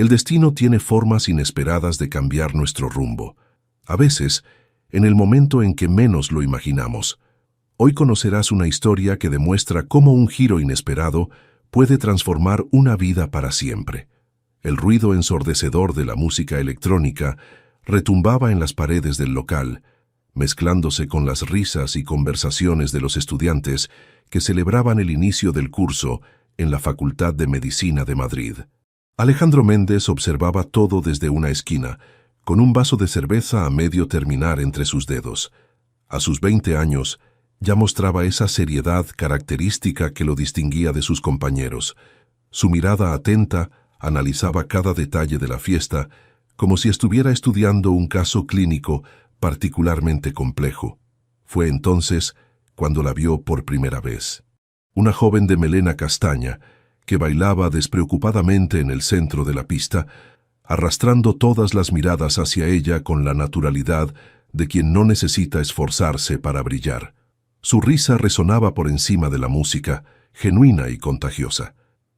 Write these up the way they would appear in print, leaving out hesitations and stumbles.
El destino tiene formas inesperadas de cambiar nuestro rumbo, a veces en el momento en que menos lo imaginamos. Hoy conocerás una historia que demuestra cómo un giro inesperado puede transformar una vida para siempre. El ruido ensordecedor de la música electrónica retumbaba en las paredes del local, mezclándose con las risas y conversaciones de los estudiantes que celebraban el inicio del curso en la Facultad de Medicina de Madrid. Alejandro Méndez observaba todo desde una esquina, con un vaso de cerveza a medio terminar entre sus dedos. A sus 20 años, ya mostraba esa seriedad característica que lo distinguía de sus compañeros. Su mirada atenta analizaba cada detalle de la fiesta, como si estuviera estudiando un caso clínico particularmente complejo. Fue entonces cuando la vio por primera vez. Una joven de melena castaña, que bailaba despreocupadamente en el centro de la pista, arrastrando todas las miradas hacia ella con la naturalidad de quien no necesita esforzarse para brillar. Su risa resonaba por encima de la música, genuina y contagiosa.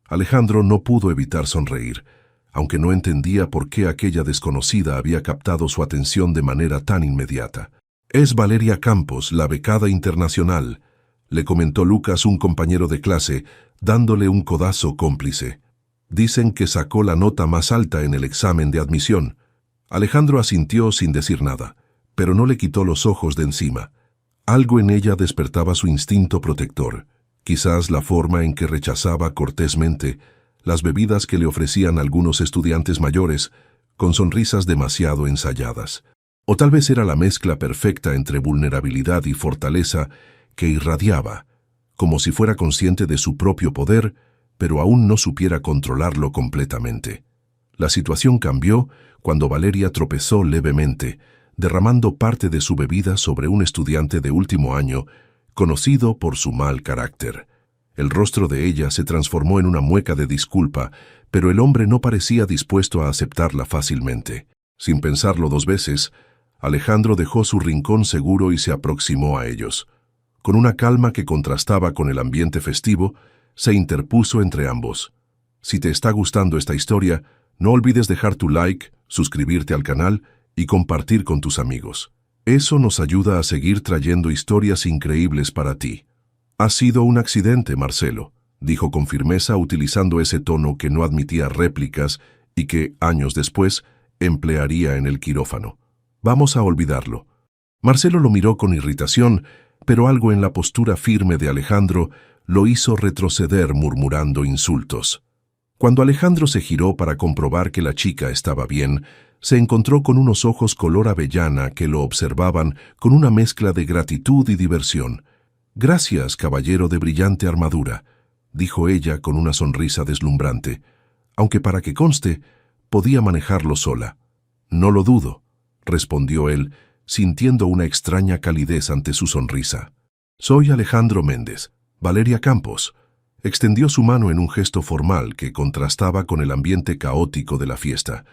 Alejandro no pudo evitar sonreír, aunque no entendía por qué aquella desconocida había captado su atención de manera tan inmediata. «Es Valeria Campos, la becada internacional», le comentó Lucas, un compañero de clase, dándole un codazo cómplice. «Dicen que sacó la nota más alta en el examen de admisión». Alejandro asintió sin decir nada, pero no le quitó los ojos de encima. Algo en ella despertaba su instinto protector, quizás la forma en que rechazaba cortésmente las bebidas que le ofrecían algunos estudiantes mayores, con sonrisas demasiado ensayadas. O tal vez era la mezcla perfecta entre vulnerabilidad y fortaleza que irradiaba, como si fuera consciente de su propio poder, pero aún no supiera controlarlo completamente. La situación cambió cuando Valeria tropezó levemente, derramando parte de su bebida sobre un estudiante de último año, conocido por su mal carácter. El rostro de ella se transformó en una mueca de disculpa, pero el hombre no parecía dispuesto a aceptarla fácilmente. Sin pensarlo dos veces, Alejandro dejó su rincón seguro y se aproximó a ellos. Con una calma que contrastaba con el ambiente festivo, se interpuso entre ambos. Si te está gustando esta historia, no olvides dejar tu like, suscribirte al canal y compartir con tus amigos. Eso nos ayuda a seguir trayendo historias increíbles para ti. «Ha sido un accidente, Marcelo», dijo con firmeza utilizando ese tono que no admitía réplicas y que, años después, emplearía en el quirófano. «Vamos a olvidarlo». Marcelo lo miró con irritación, pero algo en la postura firme de Alejandro lo hizo retroceder murmurando insultos. Cuando Alejandro se giró para comprobar que la chica estaba bien, se encontró con unos ojos color avellana que lo observaban con una mezcla de gratitud y diversión. «Gracias, caballero de brillante armadura», dijo ella con una sonrisa deslumbrante, aunque para que conste, podía manejarlo sola. «No lo dudo», respondió él, sintiendo una extraña calidez ante su sonrisa. «Soy Alejandro Méndez, Valeria Campos». Extendió su mano en un gesto formal que contrastaba con el ambiente caótico de la fiesta.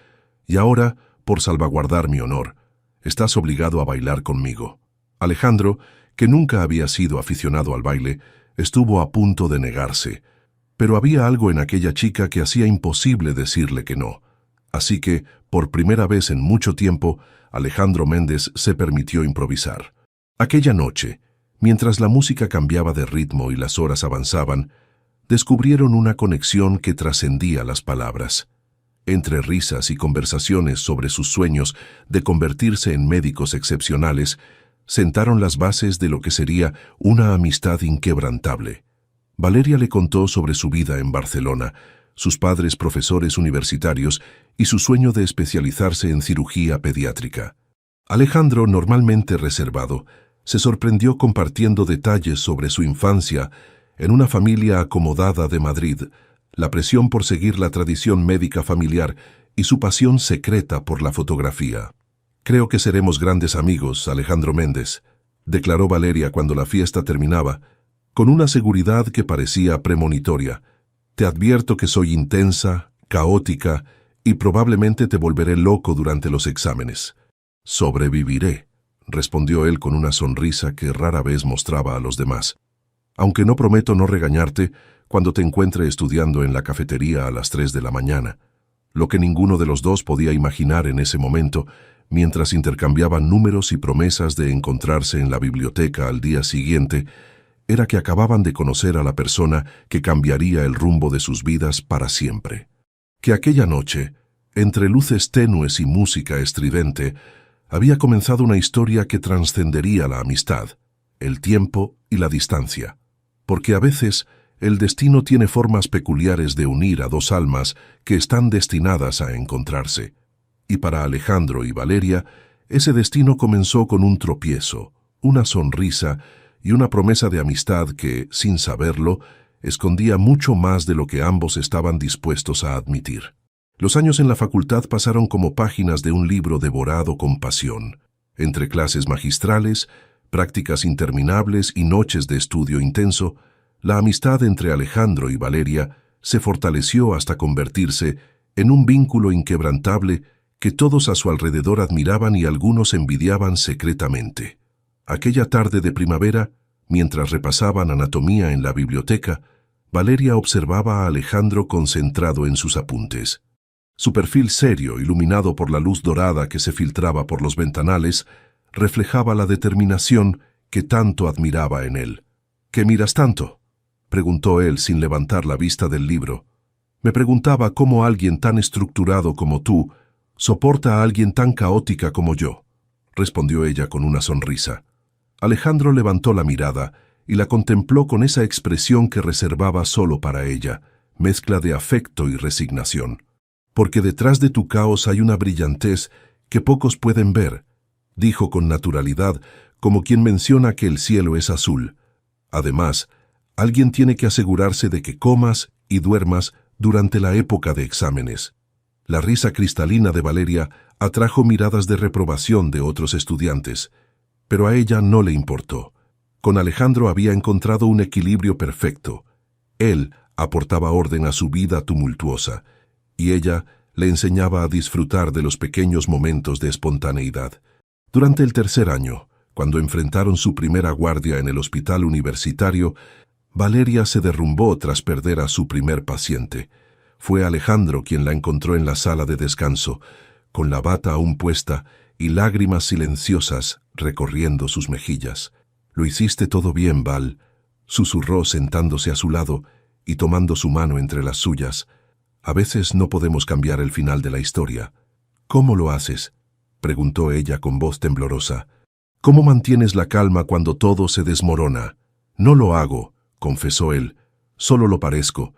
«Y ahora, por salvaguardar mi honor, estás obligado a bailar conmigo». Alejandro, que nunca había sido aficionado al baile, estuvo a punto de negarse, pero había algo en aquella chica que hacía imposible decirle que no. Así que, por primera vez en mucho tiempo, Alejandro Méndez se permitió improvisar. Aquella noche, mientras la música cambiaba de ritmo y las horas avanzaban, descubrieron una conexión que trascendía las palabras. Entre risas y conversaciones sobre sus sueños de convertirse en médicos excepcionales, sentaron las bases de lo que sería una amistad inquebrantable. Valeria le contó sobre su vida en Barcelona, sus padres profesores universitarios y su sueño de especializarse en cirugía pediátrica. Alejandro, normalmente reservado, se sorprendió compartiendo detalles sobre su infancia en una familia acomodada de Madrid, la presión por seguir la tradición médica familiar y su pasión secreta por la fotografía. «Creo que seremos grandes amigos, Alejandro Méndez», declaró Valeria cuando la fiesta terminaba, con una seguridad que parecía premonitoria. «Te advierto que soy intensa, caótica y probablemente te volveré loco durante los exámenes». «Sobreviviré», respondió él con una sonrisa que rara vez mostraba a los demás. «Aunque no prometo no regañarte cuando te encuentre estudiando en la cafetería a las 3 de la mañana». Lo que ninguno de los dos podía imaginar en ese momento, mientras intercambiaban números y promesas de encontrarse en la biblioteca al día siguiente, era que acababan de conocer a la persona que cambiaría el rumbo de sus vidas para siempre. Que aquella noche, entre luces tenues y música estridente, había comenzado una historia que trascendería la amistad, el tiempo y la distancia. Porque a veces el destino tiene formas peculiares de unir a dos almas que están destinadas a encontrarse. Y para Alejandro y Valeria, ese destino comenzó con un tropiezo, una sonrisa y una promesa de amistad que, sin saberlo, escondía mucho más de lo que ambos estaban dispuestos a admitir. Los años en la facultad pasaron como páginas de un libro devorado con pasión. Entre clases magistrales, prácticas interminables y noches de estudio intenso, la amistad entre Alejandro y Valeria se fortaleció hasta convertirse en un vínculo inquebrantable que todos a su alrededor admiraban y algunos envidiaban secretamente. Aquella tarde de primavera, mientras repasaban anatomía en la biblioteca, Valeria observaba a Alejandro concentrado en sus apuntes. Su perfil serio, iluminado por la luz dorada que se filtraba por los ventanales, reflejaba la determinación que tanto admiraba en él. ¿Qué miras tanto?, preguntó él sin levantar la vista del libro. Me preguntaba cómo alguien tan estructurado como tú soporta a alguien tan caótica como yo, respondió ella con una sonrisa. Alejandro levantó la mirada y la contempló con esa expresión que reservaba solo para ella, mezcla de afecto y resignación. Porque detrás de tu caos hay una brillantez que pocos pueden ver, dijo con naturalidad, como quien menciona que el cielo es azul. Además, alguien tiene que asegurarse de que comas y duermas durante la época de exámenes. La risa cristalina de Valeria atrajo miradas de reprobación de otros estudiantes, pero a ella no le importó. Con Alejandro había encontrado un equilibrio perfecto. Él aportaba orden a su vida tumultuosa, y ella le enseñaba a disfrutar de los pequeños momentos de espontaneidad. Durante el tercer año, cuando enfrentaron su primera guardia en el hospital universitario, Valeria se derrumbó tras perder a su primer paciente. Fue Alejandro quien la encontró en la sala de descanso, con la bata aún puesta y lágrimas silenciosas recorriendo sus mejillas. «Lo hiciste todo bien, Val», susurró sentándose a su lado y tomando su mano entre las suyas. «A veces no podemos cambiar el final de la historia». «¿Cómo lo haces?», preguntó ella con voz temblorosa. «¿Cómo mantienes la calma cuando todo se desmorona?» «No lo hago», confesó él, «solo lo parezco.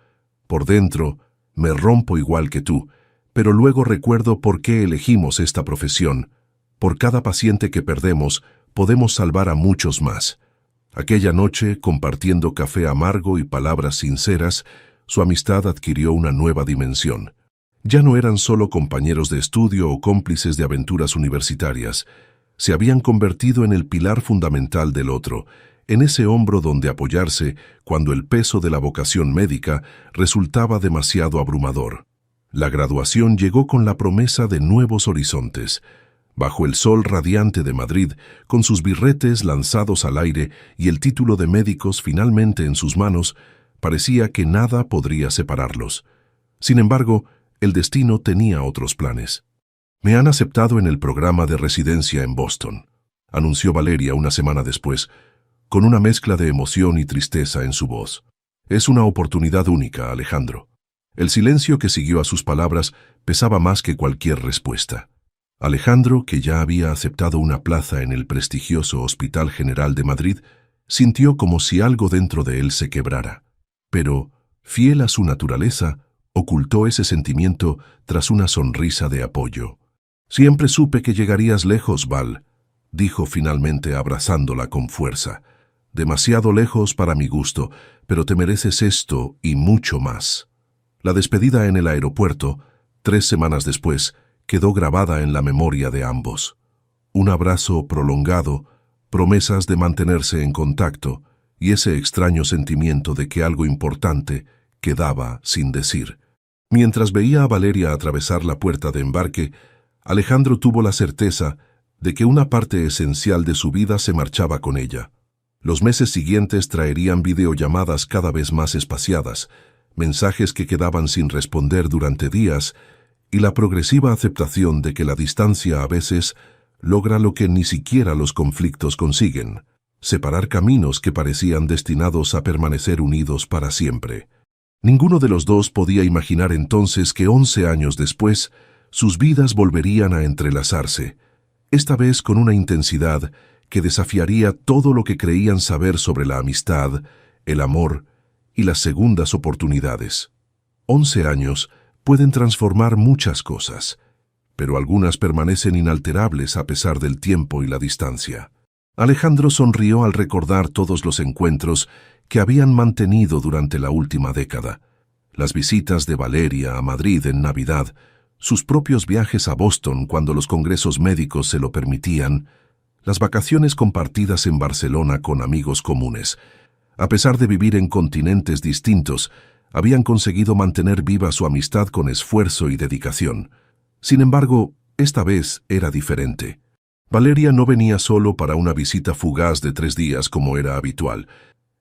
Por dentro, me rompo igual que tú, pero luego recuerdo por qué elegimos esta profesión. Por cada paciente que perdemos, podemos salvar a muchos más». Aquella noche, compartiendo café amargo y palabras sinceras, su amistad adquirió una nueva dimensión. Ya no eran solo compañeros de estudio o cómplices de aventuras universitarias. Se habían convertido en el pilar fundamental del otro, en ese hombro donde apoyarse cuando el peso de la vocación médica resultaba demasiado abrumador. La graduación llegó con la promesa de nuevos horizontes. Bajo el sol radiante de Madrid, con sus birretes lanzados al aire y el título de médicos finalmente en sus manos, parecía que nada podría separarlos. Sin embargo, el destino tenía otros planes. «Me han aceptado en el programa de residencia en Boston», anunció Valeria una semana después, con una mezcla de emoción y tristeza en su voz. «Es una oportunidad única, Alejandro». El silencio que siguió a sus palabras pesaba más que cualquier respuesta. Alejandro, que ya había aceptado una plaza en el prestigioso Hospital General de Madrid, sintió como si algo dentro de él se quebrara. Pero, fiel a su naturaleza, ocultó ese sentimiento tras una sonrisa de apoyo. «Siempre supe que llegarías lejos, Val», dijo finalmente abrazándola con fuerza. «Demasiado lejos para mi gusto, pero te mereces esto y mucho más». La despedida en el aeropuerto, 3 semanas después, quedó grabada en la memoria de ambos. Un abrazo prolongado, promesas de mantenerse en contacto y ese extraño sentimiento de que algo importante quedaba sin decir. Mientras veía a Valeria atravesar la puerta de embarque, Alejandro tuvo la certeza de que una parte esencial de su vida se marchaba con ella. Los meses siguientes traerían videollamadas cada vez más espaciadas, mensajes que quedaban sin responder durante días y la progresiva aceptación de que la distancia a veces logra lo que ni siquiera los conflictos consiguen: separar caminos que parecían destinados a permanecer unidos para siempre. Ninguno de los dos podía imaginar entonces que 11 años después sus vidas volverían a entrelazarse, esta vez con una intensidad que desafiaría todo lo que creían saber sobre la amistad, el amor y las segundas oportunidades. 11 años pueden transformar muchas cosas, pero algunas permanecen inalterables a pesar del tiempo y la distancia. Alejandro sonrió al recordar todos los encuentros que habían mantenido durante la última década: las visitas de Valeria a Madrid en Navidad, sus propios viajes a Boston cuando los congresos médicos se lo permitían, las vacaciones compartidas en Barcelona con amigos comunes. A pesar de vivir en continentes distintos, habían conseguido mantener viva su amistad con esfuerzo y dedicación. Sin embargo, esta vez era diferente. Valeria no venía solo para una visita fugaz de 3 días como era habitual.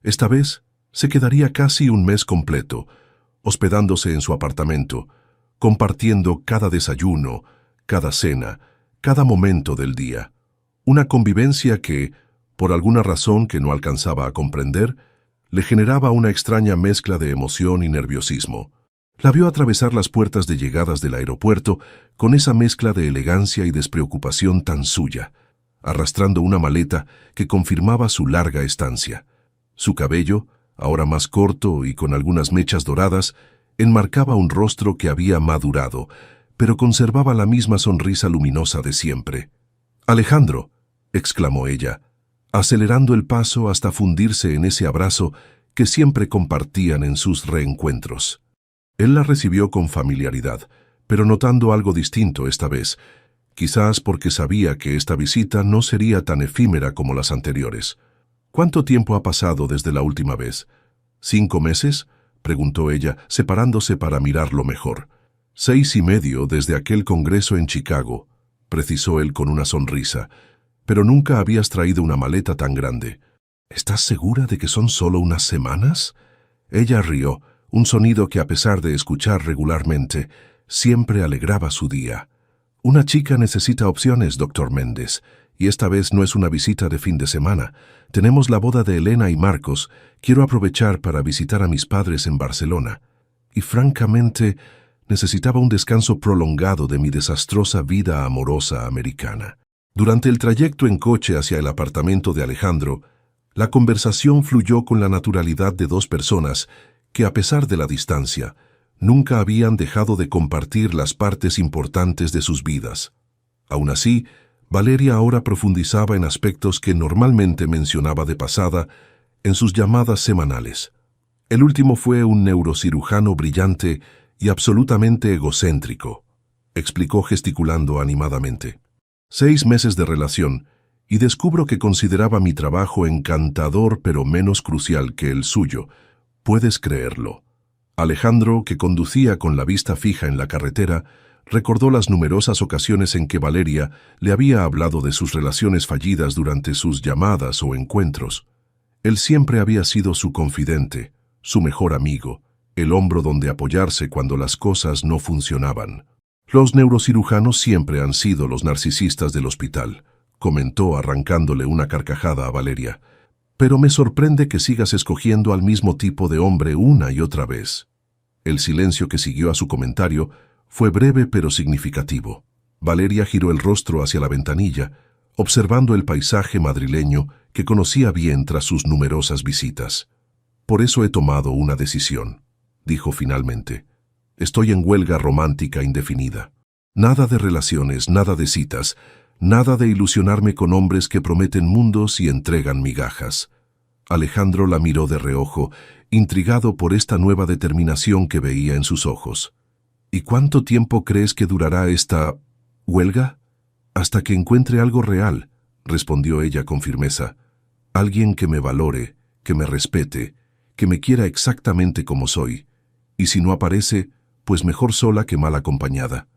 Esta vez se quedaría casi un mes completo, hospedándose en su apartamento, compartiendo cada desayuno, cada cena, cada momento del día. Una convivencia que, por alguna razón que no alcanzaba a comprender, le generaba una extraña mezcla de emoción y nerviosismo. La vio atravesar las puertas de llegadas del aeropuerto con esa mezcla de elegancia y despreocupación tan suya, arrastrando una maleta que confirmaba su larga estancia. Su cabello, ahora más corto y con algunas mechas doradas, enmarcaba un rostro que había madurado, pero conservaba la misma sonrisa luminosa de siempre. «Alejandro», exclamó ella, acelerando el paso hasta fundirse en ese abrazo que siempre compartían en sus reencuentros. Él la recibió con familiaridad, pero notando algo distinto esta vez, quizás porque sabía que esta visita no sería tan efímera como las anteriores. «¿Cuánto tiempo ha pasado desde la última vez?» «¿5 meses?» preguntó ella, separándose para mirarlo mejor. «6 y medio desde aquel congreso en Chicago», precisó él con una sonrisa. «Pero nunca habías traído una maleta tan grande». «¿Estás segura de que son solo unas semanas?» Ella rió, un sonido que, a pesar de escuchar regularmente, siempre alegraba su día. «Una chica necesita opciones, doctor Méndez, y esta vez no es una visita de fin de semana. Tenemos la boda de Elena y Marcos. Quiero aprovechar para visitar a mis padres en Barcelona. Y francamente, necesitaba un descanso prolongado de mi desastrosa vida amorosa americana». Durante el trayecto en coche hacia el apartamento de Alejandro, la conversación fluyó con la naturalidad de dos personas que, a pesar de la distancia, nunca habían dejado de compartir las partes importantes de sus vidas. Aún así, Valeria ahora profundizaba en aspectos que normalmente mencionaba de pasada en sus llamadas semanales. El último fue un neurocirujano brillante y absolutamente egocéntrico, explicó gesticulando animadamente. 6 meses de relación, y descubro que consideraba mi trabajo encantador pero menos crucial que el suyo. ¿Puedes creerlo? Alejandro, que conducía con la vista fija en la carretera, recordó las numerosas ocasiones en que Valeria le había hablado de sus relaciones fallidas durante sus llamadas o encuentros. Él siempre había sido su confidente, su mejor amigo, el hombro donde apoyarse cuando las cosas no funcionaban. «Los neurocirujanos siempre han sido los narcisistas del hospital», comentó arrancándole una carcajada a Valeria. «Pero me sorprende que sigas escogiendo al mismo tipo de hombre una y otra vez». El silencio que siguió a su comentario fue breve pero significativo. Valeria giró el rostro hacia la ventanilla, observando el paisaje madrileño que conocía bien tras sus numerosas visitas. «Por eso he tomado una decisión», dijo finalmente. «Estoy en huelga romántica indefinida. Nada de relaciones, nada de citas, nada de ilusionarme con hombres que prometen mundos y entregan migajas». Alejandro la miró de reojo, intrigado por esta nueva determinación que veía en sus ojos. «¿Y cuánto tiempo crees que durará esta huelga?» «Hasta que encuentre algo real», respondió ella con firmeza. «Alguien que me valore, que me respete, que me quiera exactamente como soy. Y si no aparece, pues mejor sola que mal acompañada».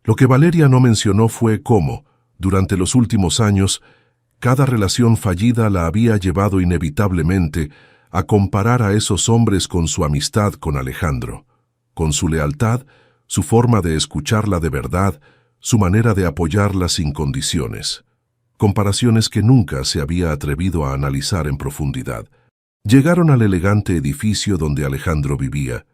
Lo que Valeria no mencionó fue cómo, durante los últimos años, cada relación fallida la había llevado inevitablemente a comparar a esos hombres con su amistad con Alejandro, con su lealtad, su forma de escucharla de verdad, su manera de apoyarla sin condiciones. Comparaciones que nunca se había atrevido a analizar en profundidad. Llegaron al elegante edificio donde Alejandro vivía,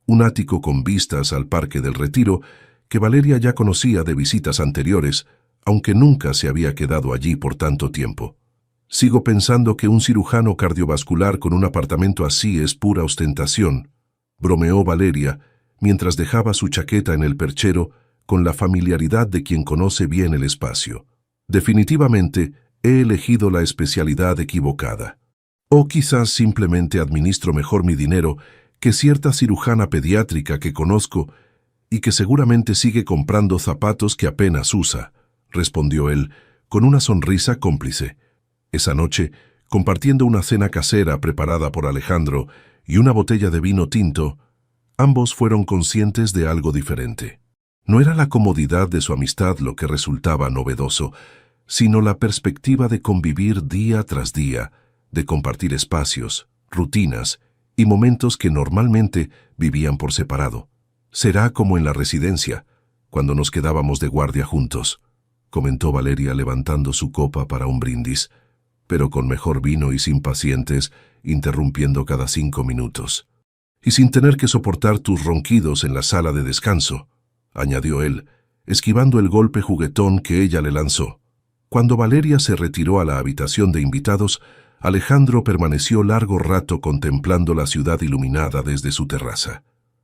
un ático con vistas al Parque del Retiro que Valeria ya conocía de visitas anteriores, aunque nunca se había quedado allí por tanto tiempo. Sigo pensando que un cirujano cardiovascular con un apartamento así es pura ostentación, bromeó Valeria, mientras dejaba su chaqueta en el perchero con la familiaridad de quien conoce bien el espacio. Definitivamente, he elegido la especialidad equivocada. O quizás simplemente administro mejor mi dinero que cierta cirujana pediátrica que conozco y que seguramente sigue comprando zapatos que apenas usa, respondió él, con una sonrisa cómplice. Esa noche, compartiendo una cena casera preparada por Alejandro y una botella de vino tinto, ambos fueron conscientes de algo diferente. No era la comodidad de su amistad lo que resultaba novedoso, sino la perspectiva de convivir día tras día, de compartir espacios, rutinas y momentos que normalmente vivían por separado. Será como en la residencia, cuando nos quedábamos de guardia juntos, comentó Valeria levantando su copa para un brindis, pero con mejor vino y sin pacientes, interrumpiendo cada 5 minutos. Y sin tener que soportar tus ronquidos en la sala de descanso, añadió él, esquivando el golpe juguetón que ella le lanzó. Cuando Valeria se retiró a la habitación de invitados, Alejandro permaneció largo rato contemplando la ciudad iluminada desde su terraza.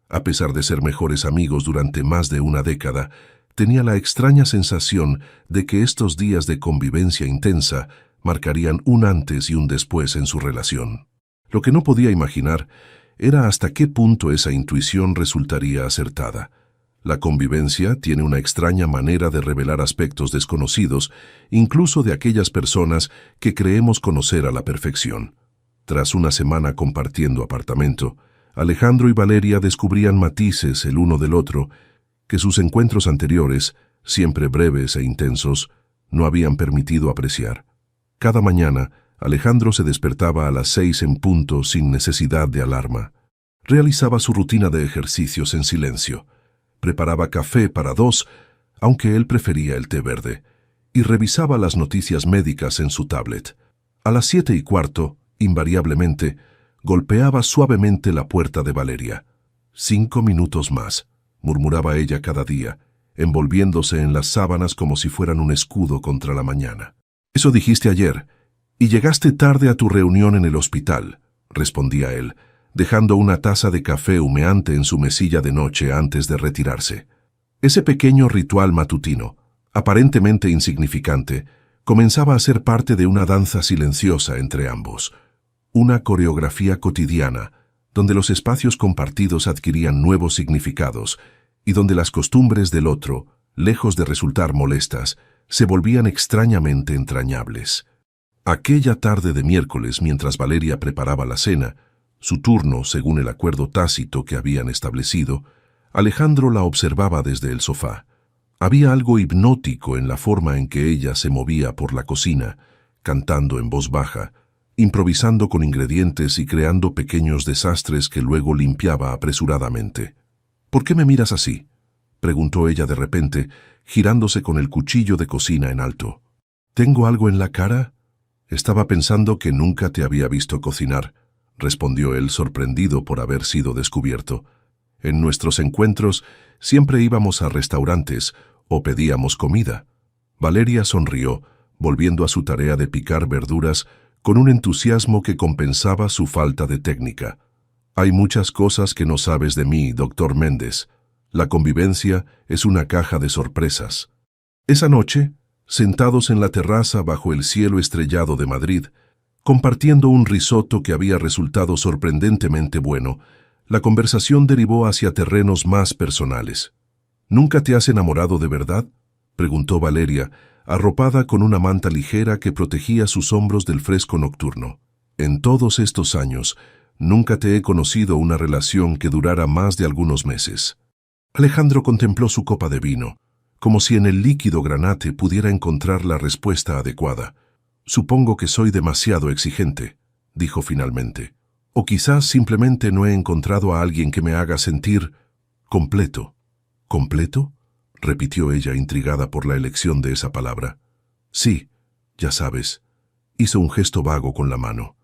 A pesar de ser mejores amigos durante más de una década, tenía la extraña sensación de que estos días de convivencia intensa marcarían un antes y un después en su relación. Lo que no podía imaginar era hasta qué punto esa intuición resultaría acertada. La convivencia tiene una extraña manera de revelar aspectos desconocidos, incluso de aquellas personas que creemos conocer a la perfección. Tras una semana compartiendo apartamento, Alejandro y Valeria descubrían matices el uno del otro que sus encuentros anteriores, siempre breves e intensos, no habían permitido apreciar. Cada mañana, Alejandro se despertaba a las 6 en punto sin necesidad de alarma. Realizaba su rutina de ejercicios en silencio. Preparaba café para 2, aunque él prefería el té verde, y revisaba las noticias médicas en su tablet. A las 7:15, invariablemente, golpeaba suavemente la puerta de Valeria. 5 minutos más, murmuraba ella cada día, envolviéndose en las sábanas como si fueran un escudo contra la mañana. Eso dijiste ayer, y llegaste tarde a tu reunión en el hospital, respondía él, dejando una taza de café humeante en su mesilla de noche antes de retirarse. Ese pequeño ritual matutino, aparentemente insignificante, comenzaba a ser parte de una danza silenciosa entre ambos. Una coreografía cotidiana, donde los espacios compartidos adquirían nuevos significados y donde las costumbres del otro, lejos de resultar molestas, se volvían extrañamente entrañables. Aquella tarde de miércoles, mientras Valeria preparaba la cena, su turno según el acuerdo tácito que habían establecido, Alejandro la observaba desde el sofá. Había algo hipnótico en la forma en que ella se movía por la cocina, cantando en voz baja, improvisando con ingredientes y creando pequeños desastres que luego limpiaba apresuradamente. «¿Por qué me miras así?», preguntó ella de repente, girándose con el cuchillo de cocina en alto. «¿Tengo algo en la cara? Estaba pensando que nunca te había visto cocinar», respondió él sorprendido por haber sido descubierto. «En nuestros encuentros siempre íbamos a restaurantes o pedíamos comida». Valeria sonrió, volviendo a su tarea de picar verduras con un entusiasmo que compensaba su falta de técnica. «Hay muchas cosas que no sabes de mí, doctor Méndez. La convivencia es una caja de sorpresas». Esa noche, sentados en la terraza bajo el cielo estrellado de Madrid, compartiendo un risotto que había resultado sorprendentemente bueno, la conversación derivó hacia terrenos más personales. «¿Nunca te has enamorado de verdad?», preguntó Valeria, arropada con una manta ligera que protegía sus hombros del fresco nocturno. «En todos estos años, nunca te he conocido una relación que durara más de algunos meses». Alejandro contempló su copa de vino, como si en el líquido granate pudiera encontrar la respuesta adecuada. «Supongo que soy demasiado exigente», dijo finalmente. «O quizás simplemente no he encontrado a alguien que me haga sentir completo». ¿Completo?, repitió ella, intrigada por la elección de esa palabra. Sí, ya sabes. Hizo un gesto vago con la mano.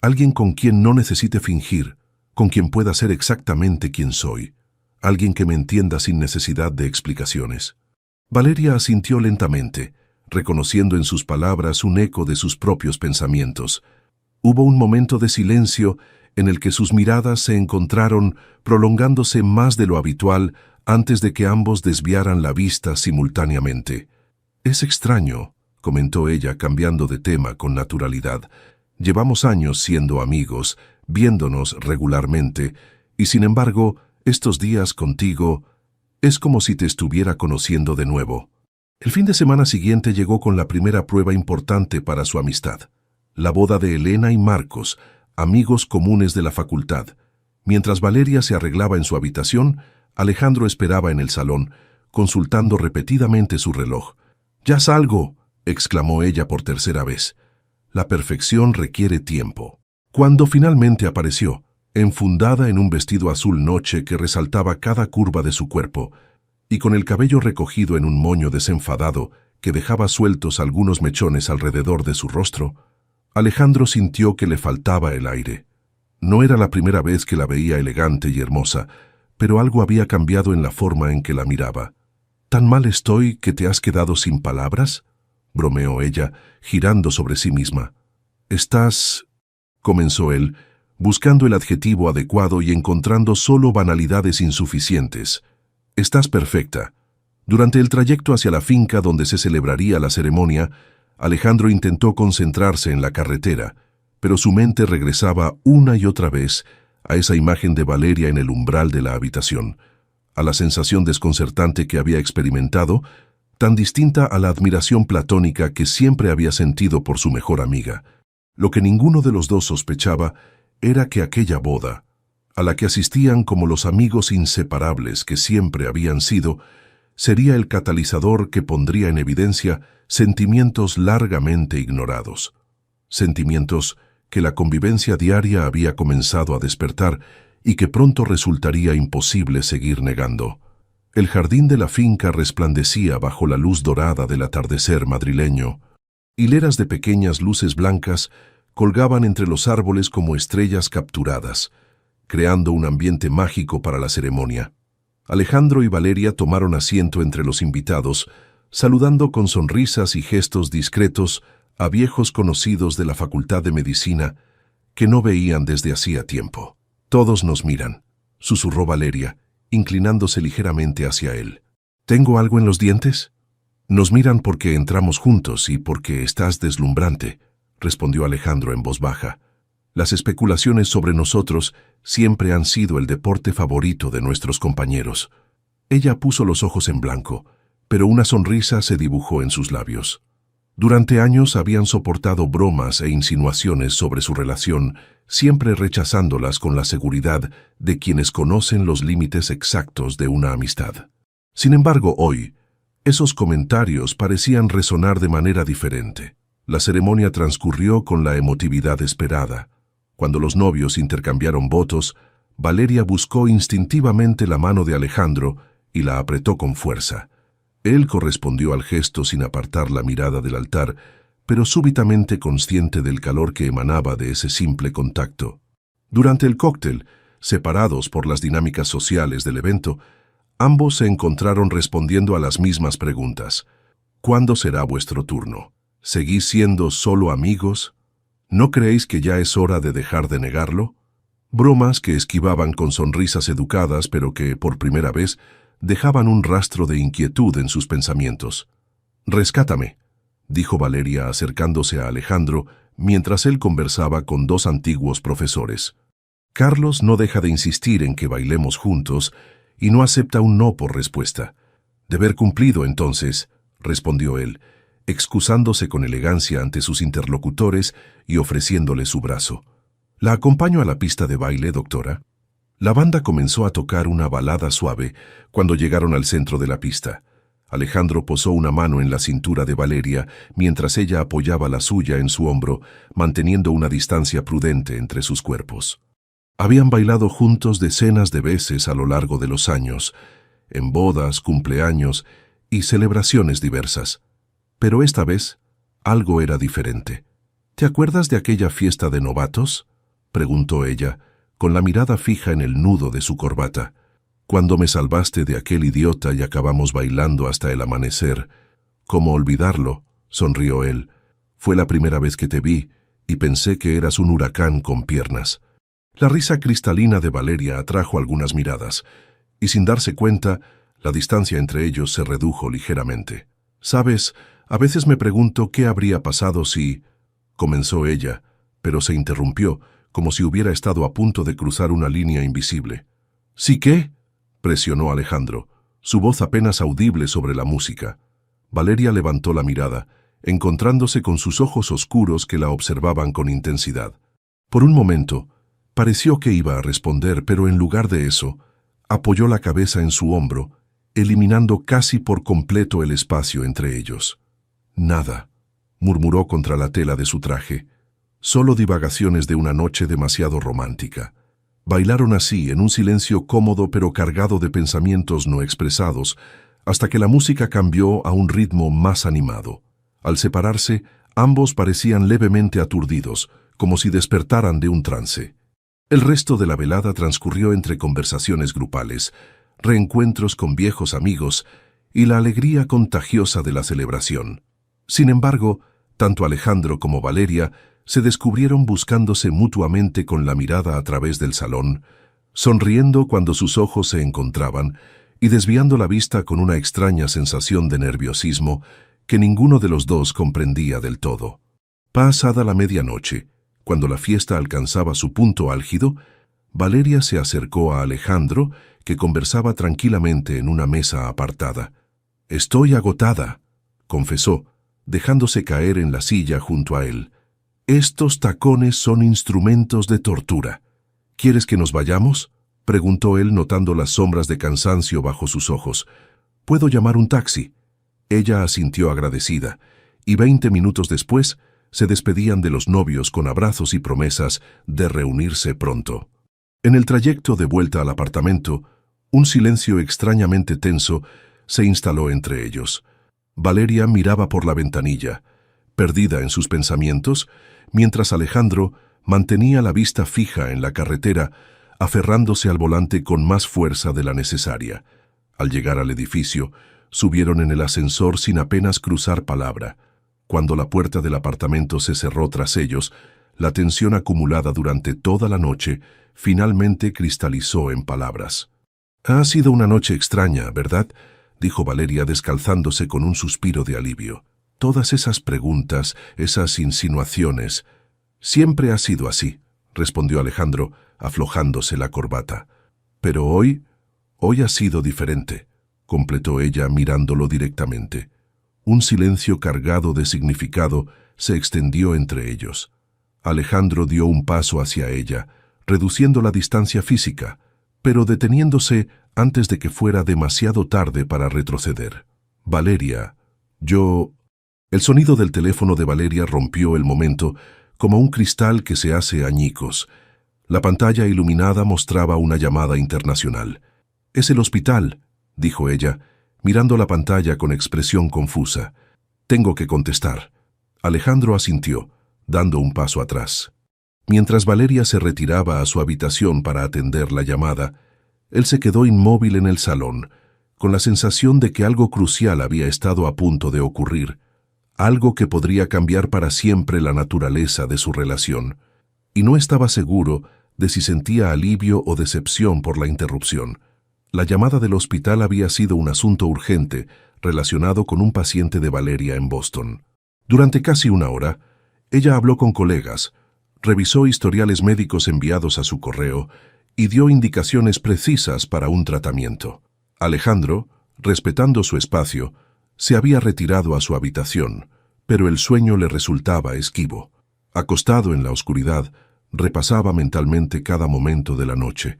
Alguien con quien no necesite fingir, con quien pueda ser exactamente quien soy. Alguien que me entienda sin necesidad de explicaciones. Valeria asintió lentamente, reconociendo en sus palabras un eco de sus propios pensamientos. Hubo un momento de silencio en el que sus miradas se encontraron, prolongándose más de lo habitual antes de que ambos desviaran la vista simultáneamente. «Es extraño», comentó ella, cambiando de tema con naturalidad. «Llevamos años siendo amigos, viéndonos regularmente, y sin embargo, estos días contigo es como si te estuviera conociendo de nuevo». El fin de semana siguiente llegó con la primera prueba importante para su amistad: la boda de Elena y Marcos, amigos comunes de la facultad. Mientras Valeria se arreglaba en su habitación, Alejandro esperaba en el salón, consultando repetidamente su reloj. «¡Ya salgo!», exclamó ella por tercera vez. La perfección requiere tiempo. Cuando finalmente apareció, enfundada en un vestido azul noche que resaltaba cada curva de su cuerpo, y con el cabello recogido en un moño desenfadado que dejaba sueltos algunos mechones alrededor de su rostro, Alejandro sintió que le faltaba el aire. No era la primera vez que la veía elegante y hermosa, pero algo había cambiado en la forma en que la miraba. «¿Tan mal estoy que te has quedado sin palabras?», bromeó ella, girando sobre sí misma. «Estás…», comenzó él, buscando el adjetivo adecuado y encontrando solo banalidades insuficientes. «Estás perfecta». Durante el trayecto hacia la finca donde se celebraría la ceremonia, Alejandro intentó concentrarse en la carretera, pero su mente regresaba una y otra vez a esa imagen de Valeria en el umbral de la habitación, a la sensación desconcertante que había experimentado, tan distinta a la admiración platónica que siempre había sentido por su mejor amiga. Lo que ninguno de los dos sospechaba era que aquella boda, a la que asistían como los amigos inseparables que siempre habían sido, sería el catalizador que pondría en evidencia sentimientos largamente ignorados. Sentimientos que la convivencia diaria había comenzado a despertar y que pronto resultaría imposible seguir negando. El jardín de la finca resplandecía bajo la luz dorada del atardecer madrileño. Hileras de pequeñas luces blancas colgaban entre los árboles como estrellas capturadas, creando un ambiente mágico para la ceremonia. Alejandro y Valeria tomaron asiento entre los invitados, saludando con sonrisas y gestos discretos a viejos conocidos de la Facultad de Medicina que no veían desde hacía tiempo. «Todos nos miran», susurró Valeria, inclinándose ligeramente hacia él. «¿Tengo algo en los dientes?». «Nos miran porque entramos juntos y porque estás deslumbrante», respondió Alejandro en voz baja. «Las especulaciones sobre nosotros siempre han sido el deporte favorito de nuestros compañeros». Ella puso los ojos en blanco, pero una sonrisa se dibujó en sus labios. Durante años habían soportado bromas e insinuaciones sobre su relación, siempre rechazándolas con la seguridad de quienes conocen los límites exactos de una amistad. Sin embargo, hoy, esos comentarios parecían resonar de manera diferente. La ceremonia transcurrió con la emotividad esperada. Cuando los novios intercambiaron votos, Valeria buscó instintivamente la mano de Alejandro y la apretó con fuerza. Él correspondió al gesto sin apartar la mirada del altar, pero súbitamente consciente del calor que emanaba de ese simple contacto. Durante el cóctel, separados por las dinámicas sociales del evento, ambos se encontraron respondiendo a las mismas preguntas. ¿Cuándo será vuestro turno? ¿Seguís siendo solo amigos? ¿No creéis que ya es hora de dejar de negarlo? Bromas que esquivaban con sonrisas educadas, pero que, por primera vez, dejaban un rastro de inquietud en sus pensamientos. «Rescátame», dijo Valeria acercándose a Alejandro mientras él conversaba con dos antiguos profesores. «Carlos no deja de insistir en que bailemos juntos y no acepta un no por respuesta». «Deber cumplido, entonces», respondió él, excusándose con elegancia ante sus interlocutores y ofreciéndole su brazo. «¿La acompaño a la pista de baile, doctora?». La banda comenzó a tocar una balada suave cuando llegaron al centro de la pista. Alejandro posó una mano en la cintura de Valeria mientras ella apoyaba la suya en su hombro, manteniendo una distancia prudente entre sus cuerpos. Habían bailado juntos decenas de veces a lo largo de los años, en bodas, cumpleaños y celebraciones diversas. Pero esta vez, algo era diferente. ¿Te acuerdas de aquella fiesta de novatos?, preguntó ella, con la mirada fija en el nudo de su corbata. Cuando me salvaste de aquel idiota y acabamos bailando hasta el amanecer. ¿Cómo olvidarlo?, sonrió él. Fue la primera vez que te vi y pensé que eras un huracán con piernas. La risa cristalina de Valeria atrajo algunas miradas, y sin darse cuenta, la distancia entre ellos se redujo ligeramente. «Sabes, a veces me pregunto qué habría pasado si...», comenzó ella, pero se interrumpió, como si hubiera estado a punto de cruzar una línea invisible. «¿Sí qué?», presionó Alejandro, su voz apenas audible sobre la música. Valeria levantó la mirada, encontrándose con sus ojos oscuros que la observaban con intensidad. Por un momento, pareció que iba a responder, pero en lugar de eso, apoyó la cabeza en su hombro, eliminando casi por completo el espacio entre ellos. «Nada», murmuró contra la tela de su traje. «Solo divagaciones de una noche demasiado romántica». Bailaron así, en un silencio cómodo pero cargado de pensamientos no expresados, hasta que la música cambió a un ritmo más animado. Al separarse, ambos parecían levemente aturdidos, como si despertaran de un trance. El resto de la velada transcurrió entre conversaciones grupales, reencuentros con viejos amigos y la alegría contagiosa de la celebración. Sin embargo, tanto Alejandro como Valeria se descubrieron buscándose mutuamente con la mirada a través del salón, sonriendo cuando sus ojos se encontraban y desviando la vista con una extraña sensación de nerviosismo que ninguno de los dos comprendía del todo. Pasada la medianoche, cuando la fiesta alcanzaba su punto álgido, Valeria se acercó a Alejandro, que conversaba tranquilamente en una mesa apartada. «Estoy agotada», confesó, dejándose caer en la silla junto a él. «Estos tacones son instrumentos de tortura. ¿Quieres que nos vayamos?», preguntó él, notando las sombras de cansancio bajo sus ojos. «¿Puedo llamar un taxi?». Ella asintió agradecida, y 20 minutos después se despedían de los novios con abrazos y promesas de reunirse pronto. En el trayecto de vuelta al apartamento, un silencio extrañamente tenso se instaló entre ellos. Valeria miraba por la ventanilla, perdida en sus pensamientos, mientras Alejandro mantenía la vista fija en la carretera, aferrándose al volante con más fuerza de la necesaria. Al llegar al edificio, subieron en el ascensor sin apenas cruzar palabra. Cuando la puerta del apartamento se cerró tras ellos, la tensión acumulada durante toda la noche finalmente cristalizó en palabras. «Ha sido una noche extraña, ¿verdad?», dijo Valeria descalzándose con un suspiro de alivio. «Todas esas preguntas, esas insinuaciones...». «Siempre ha sido así», respondió Alejandro, aflojándose la corbata. «Pero hoy ha sido diferente», completó ella mirándolo directamente. Un silencio cargado de significado se extendió entre ellos. Alejandro dio un paso hacia ella, reduciendo la distancia física, pero deteniéndose antes de que fuera demasiado tarde para retroceder. «Valeria, yo...». El sonido del teléfono de Valeria rompió el momento, como un cristal que se hace añicos. La pantalla iluminada mostraba una llamada internacional. «Es el hospital», dijo ella, mirando la pantalla con expresión confusa. «Tengo que contestar». Alejandro asintió, dando un paso atrás. Mientras Valeria se retiraba a su habitación para atender la llamada, él se quedó inmóvil en el salón, con la sensación de que algo crucial había estado a punto de ocurrir, algo que podría cambiar para siempre la naturaleza de su relación, y no estaba seguro de si sentía alivio o decepción por la interrupción. La llamada del hospital había sido un asunto urgente relacionado con un paciente de Valeria en Boston. Durante casi una hora, ella habló con colegas, revisó historiales médicos enviados a su correo y dio indicaciones precisas para un tratamiento. Alejandro, respetando su espacio, se había retirado a su habitación, pero el sueño le resultaba esquivo. Acostado en la oscuridad, repasaba mentalmente cada momento de la noche,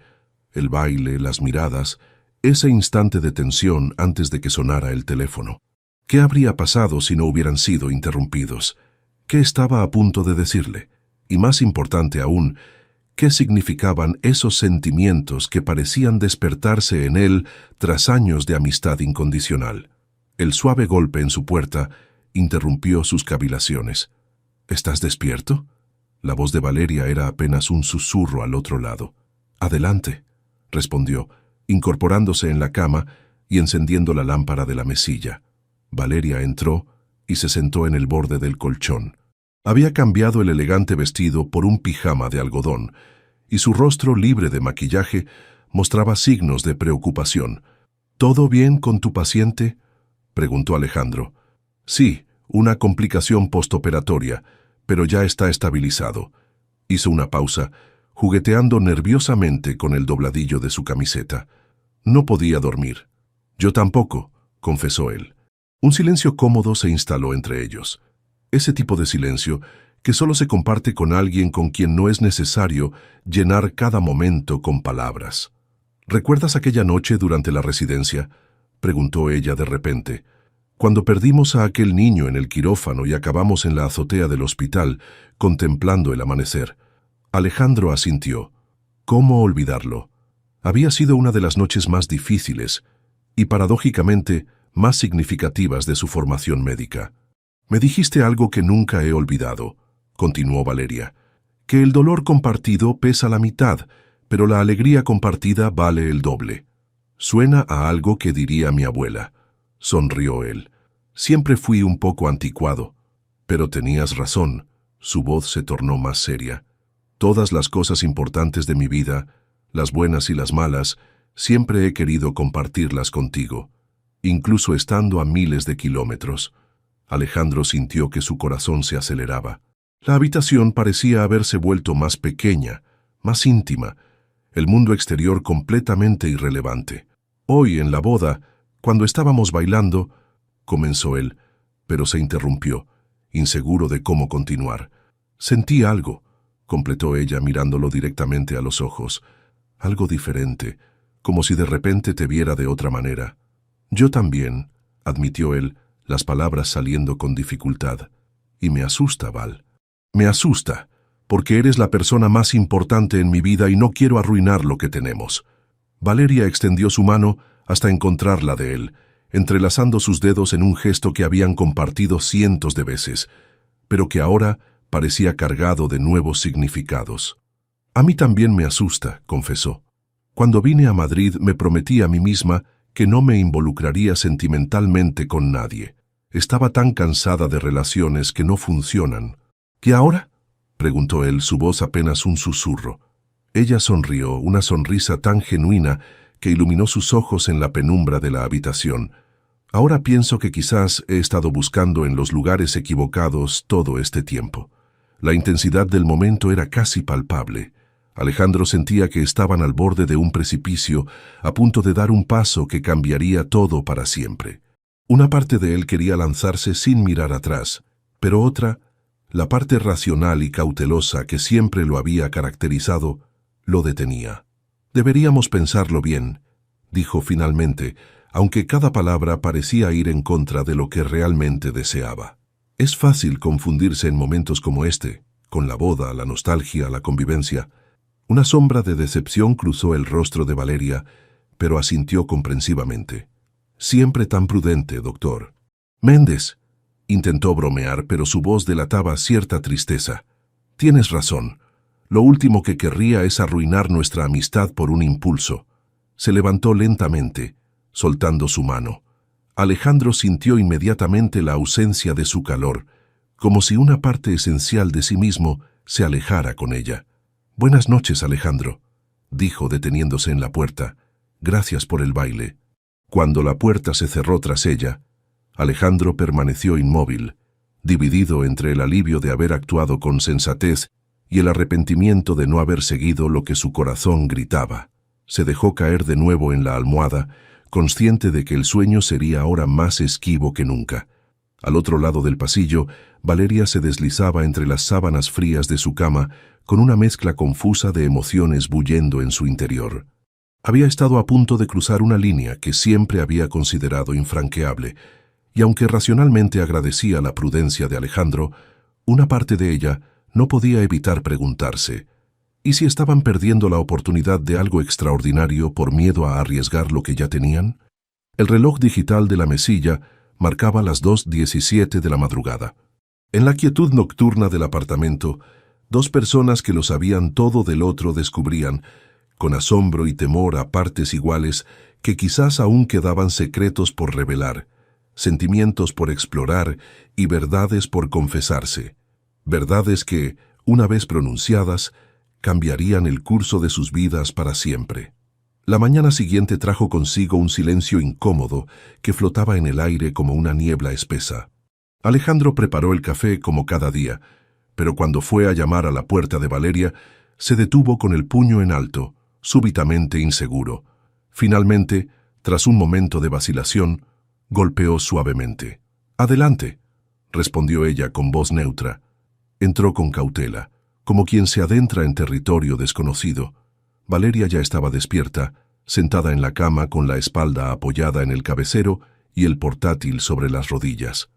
el baile, las miradas, ese instante de tensión antes de que sonara el teléfono. ¿Qué habría pasado si no hubieran sido interrumpidos? ¿Qué estaba a punto de decirle? Y más importante aún, ¿Qué significaban esos sentimientos que parecían despertarse en él tras años de amistad incondicional? El suave golpe en su puerta interrumpió sus cavilaciones. ¿Estás despierto? La voz de Valeria era apenas un susurro al otro lado. «Adelante», respondió, incorporándose en la cama y encendiendo la lámpara de la mesilla. Valeria entró y se sentó en el borde del colchón. Había cambiado el elegante vestido por un pijama de algodón, y su rostro libre de maquillaje mostraba signos de preocupación. «¿Todo bien con tu paciente?», preguntó Alejandro. «Sí, una complicación postoperatoria, pero ya está estabilizado». Hizo una pausa, jugueteando nerviosamente con el dobladillo de su camiseta. No podía dormir. «Yo tampoco», confesó él. Un silencio cómodo se instaló entre ellos. Ese tipo de silencio que solo se comparte con alguien con quien no es necesario llenar cada momento con palabras. «¿Recuerdas aquella noche durante la residencia?», preguntó ella de repente. «Cuando perdimos a aquel niño en el quirófano y acabamos en la azotea del hospital, contemplando el amanecer». Alejandro asintió. ¿Cómo olvidarlo? Había sido una de las noches más difíciles y, paradójicamente, más significativas de su formación médica. «Me dijiste algo que nunca he olvidado», continuó Valeria, «que el dolor compartido pesa la mitad, pero la alegría compartida vale el doble». «Suena a algo que diría mi abuela», sonrió él. «Siempre fui un poco anticuado, pero tenías razón». Su voz se tornó más seria. «Todas las cosas importantes de mi vida, las buenas y las malas, siempre he querido compartirlas contigo, incluso estando a miles de kilómetros». Alejandro sintió que su corazón se aceleraba. La habitación parecía haberse vuelto más pequeña, más íntima, el mundo exterior completamente irrelevante. «Hoy, en la boda, cuando estábamos bailando», comenzó él, pero se interrumpió, inseguro de cómo continuar. «Sentí algo», completó ella mirándolo directamente a los ojos. «Algo diferente, como si de repente te viera de otra manera». «Yo también», admitió él, las palabras saliendo con dificultad. «Y me asusta, Val. Me asusta, porque eres la persona más importante en mi vida y no quiero arruinar lo que tenemos». Valeria extendió su mano hasta encontrar la de él, entrelazando sus dedos en un gesto que habían compartido cientos de veces, pero que ahora parecía cargado de nuevos significados. «A mí también me asusta», confesó. «Cuando vine a Madrid me prometí a mí misma que no me involucraría sentimentalmente con nadie. Estaba tan cansada de relaciones que no funcionan». «¿Qué ahora?», preguntó él, su voz apenas un susurro. Ella sonrió, una sonrisa tan genuina que iluminó sus ojos en la penumbra de la habitación. «Ahora pienso que quizás he estado buscando en los lugares equivocados todo este tiempo». La intensidad del momento era casi palpable. Alejandro sentía que estaban al borde de un precipicio, a punto de dar un paso que cambiaría todo para siempre. Una parte de él quería lanzarse sin mirar atrás, pero otra, la parte racional y cautelosa que siempre lo había caracterizado, lo detenía. «Deberíamos pensarlo bien», dijo finalmente, aunque cada palabra parecía ir en contra de lo que realmente deseaba. «Es fácil confundirse en momentos como este, con la boda, la nostalgia, la convivencia». Una sombra de decepción cruzó el rostro de Valeria, pero asintió comprensivamente. «Siempre tan prudente, doctor». «Méndez», intentó bromear, pero su voz delataba cierta tristeza. «Tienes razón. Lo último que querría es arruinar nuestra amistad por un impulso». Se levantó lentamente, soltando su mano. Alejandro sintió inmediatamente la ausencia de su calor, como si una parte esencial de sí mismo se alejara con ella. «Buenas noches, Alejandro», dijo deteniéndose en la puerta. «Gracias por el baile». Cuando la puerta se cerró tras ella, Alejandro permaneció inmóvil, dividido entre el alivio de haber actuado con sensatez y el arrepentimiento de no haber seguido lo que su corazón gritaba. Se dejó caer de nuevo en la almohada, consciente de que el sueño sería ahora más esquivo que nunca. Al otro lado del pasillo, Valeria se deslizaba entre las sábanas frías de su cama, con una mezcla confusa de emociones bullendo en su interior. Había estado a punto de cruzar una línea que siempre había considerado infranqueable, y aunque racionalmente agradecía la prudencia de Alejandro, una parte de ella no podía evitar preguntarse, ¿Y si estaban perdiendo la oportunidad de algo extraordinario por miedo a arriesgar lo que ya tenían? El reloj digital de la mesilla marcaba las 2:17 de la madrugada. En la quietud nocturna del apartamento, dos personas que lo sabían todo del otro descubrían, con asombro y temor a partes iguales, que quizás aún quedaban secretos por revelar, sentimientos por explorar y verdades por confesarse. Verdades que, una vez pronunciadas, cambiarían el curso de sus vidas para siempre. La mañana siguiente trajo consigo un silencio incómodo que flotaba en el aire como una niebla espesa. Alejandro preparó el café como cada día, pero cuando fue a llamar a la puerta de Valeria, se detuvo con el puño en alto, súbitamente inseguro. Finalmente, tras un momento de vacilación, golpeó suavemente. «Adelante», respondió ella con voz neutra. Entró con cautela, como quien se adentra en territorio desconocido. Valeria ya estaba despierta, sentada en la cama con la espalda apoyada en el cabecero y el portátil sobre las rodillas.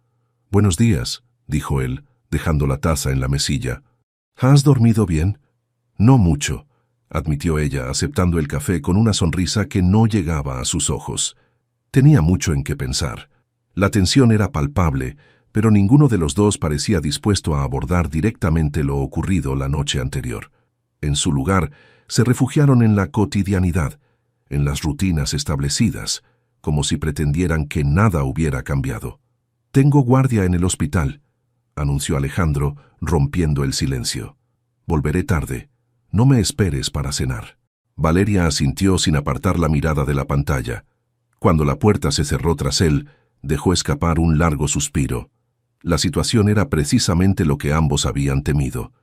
«Buenos días», dijo él, dejando la taza en la mesilla. «¿Has dormido bien?» «No mucho», admitió ella, aceptando el café con una sonrisa que no llegaba a sus ojos. Tenía mucho en qué pensar. La tensión era palpable, pero ninguno de los dos parecía dispuesto a abordar directamente lo ocurrido la noche anterior. En su lugar, se refugiaron en la cotidianidad, en las rutinas establecidas, como si pretendieran que nada hubiera cambiado. «Tengo guardia en el hospital», anunció Alejandro, rompiendo el silencio. «Volveré tarde. No me esperes para cenar». Valeria asintió sin apartar la mirada de la pantalla. Cuando la puerta se cerró tras él, dejó escapar un largo suspiro. La situación era precisamente lo que ambos habían temido.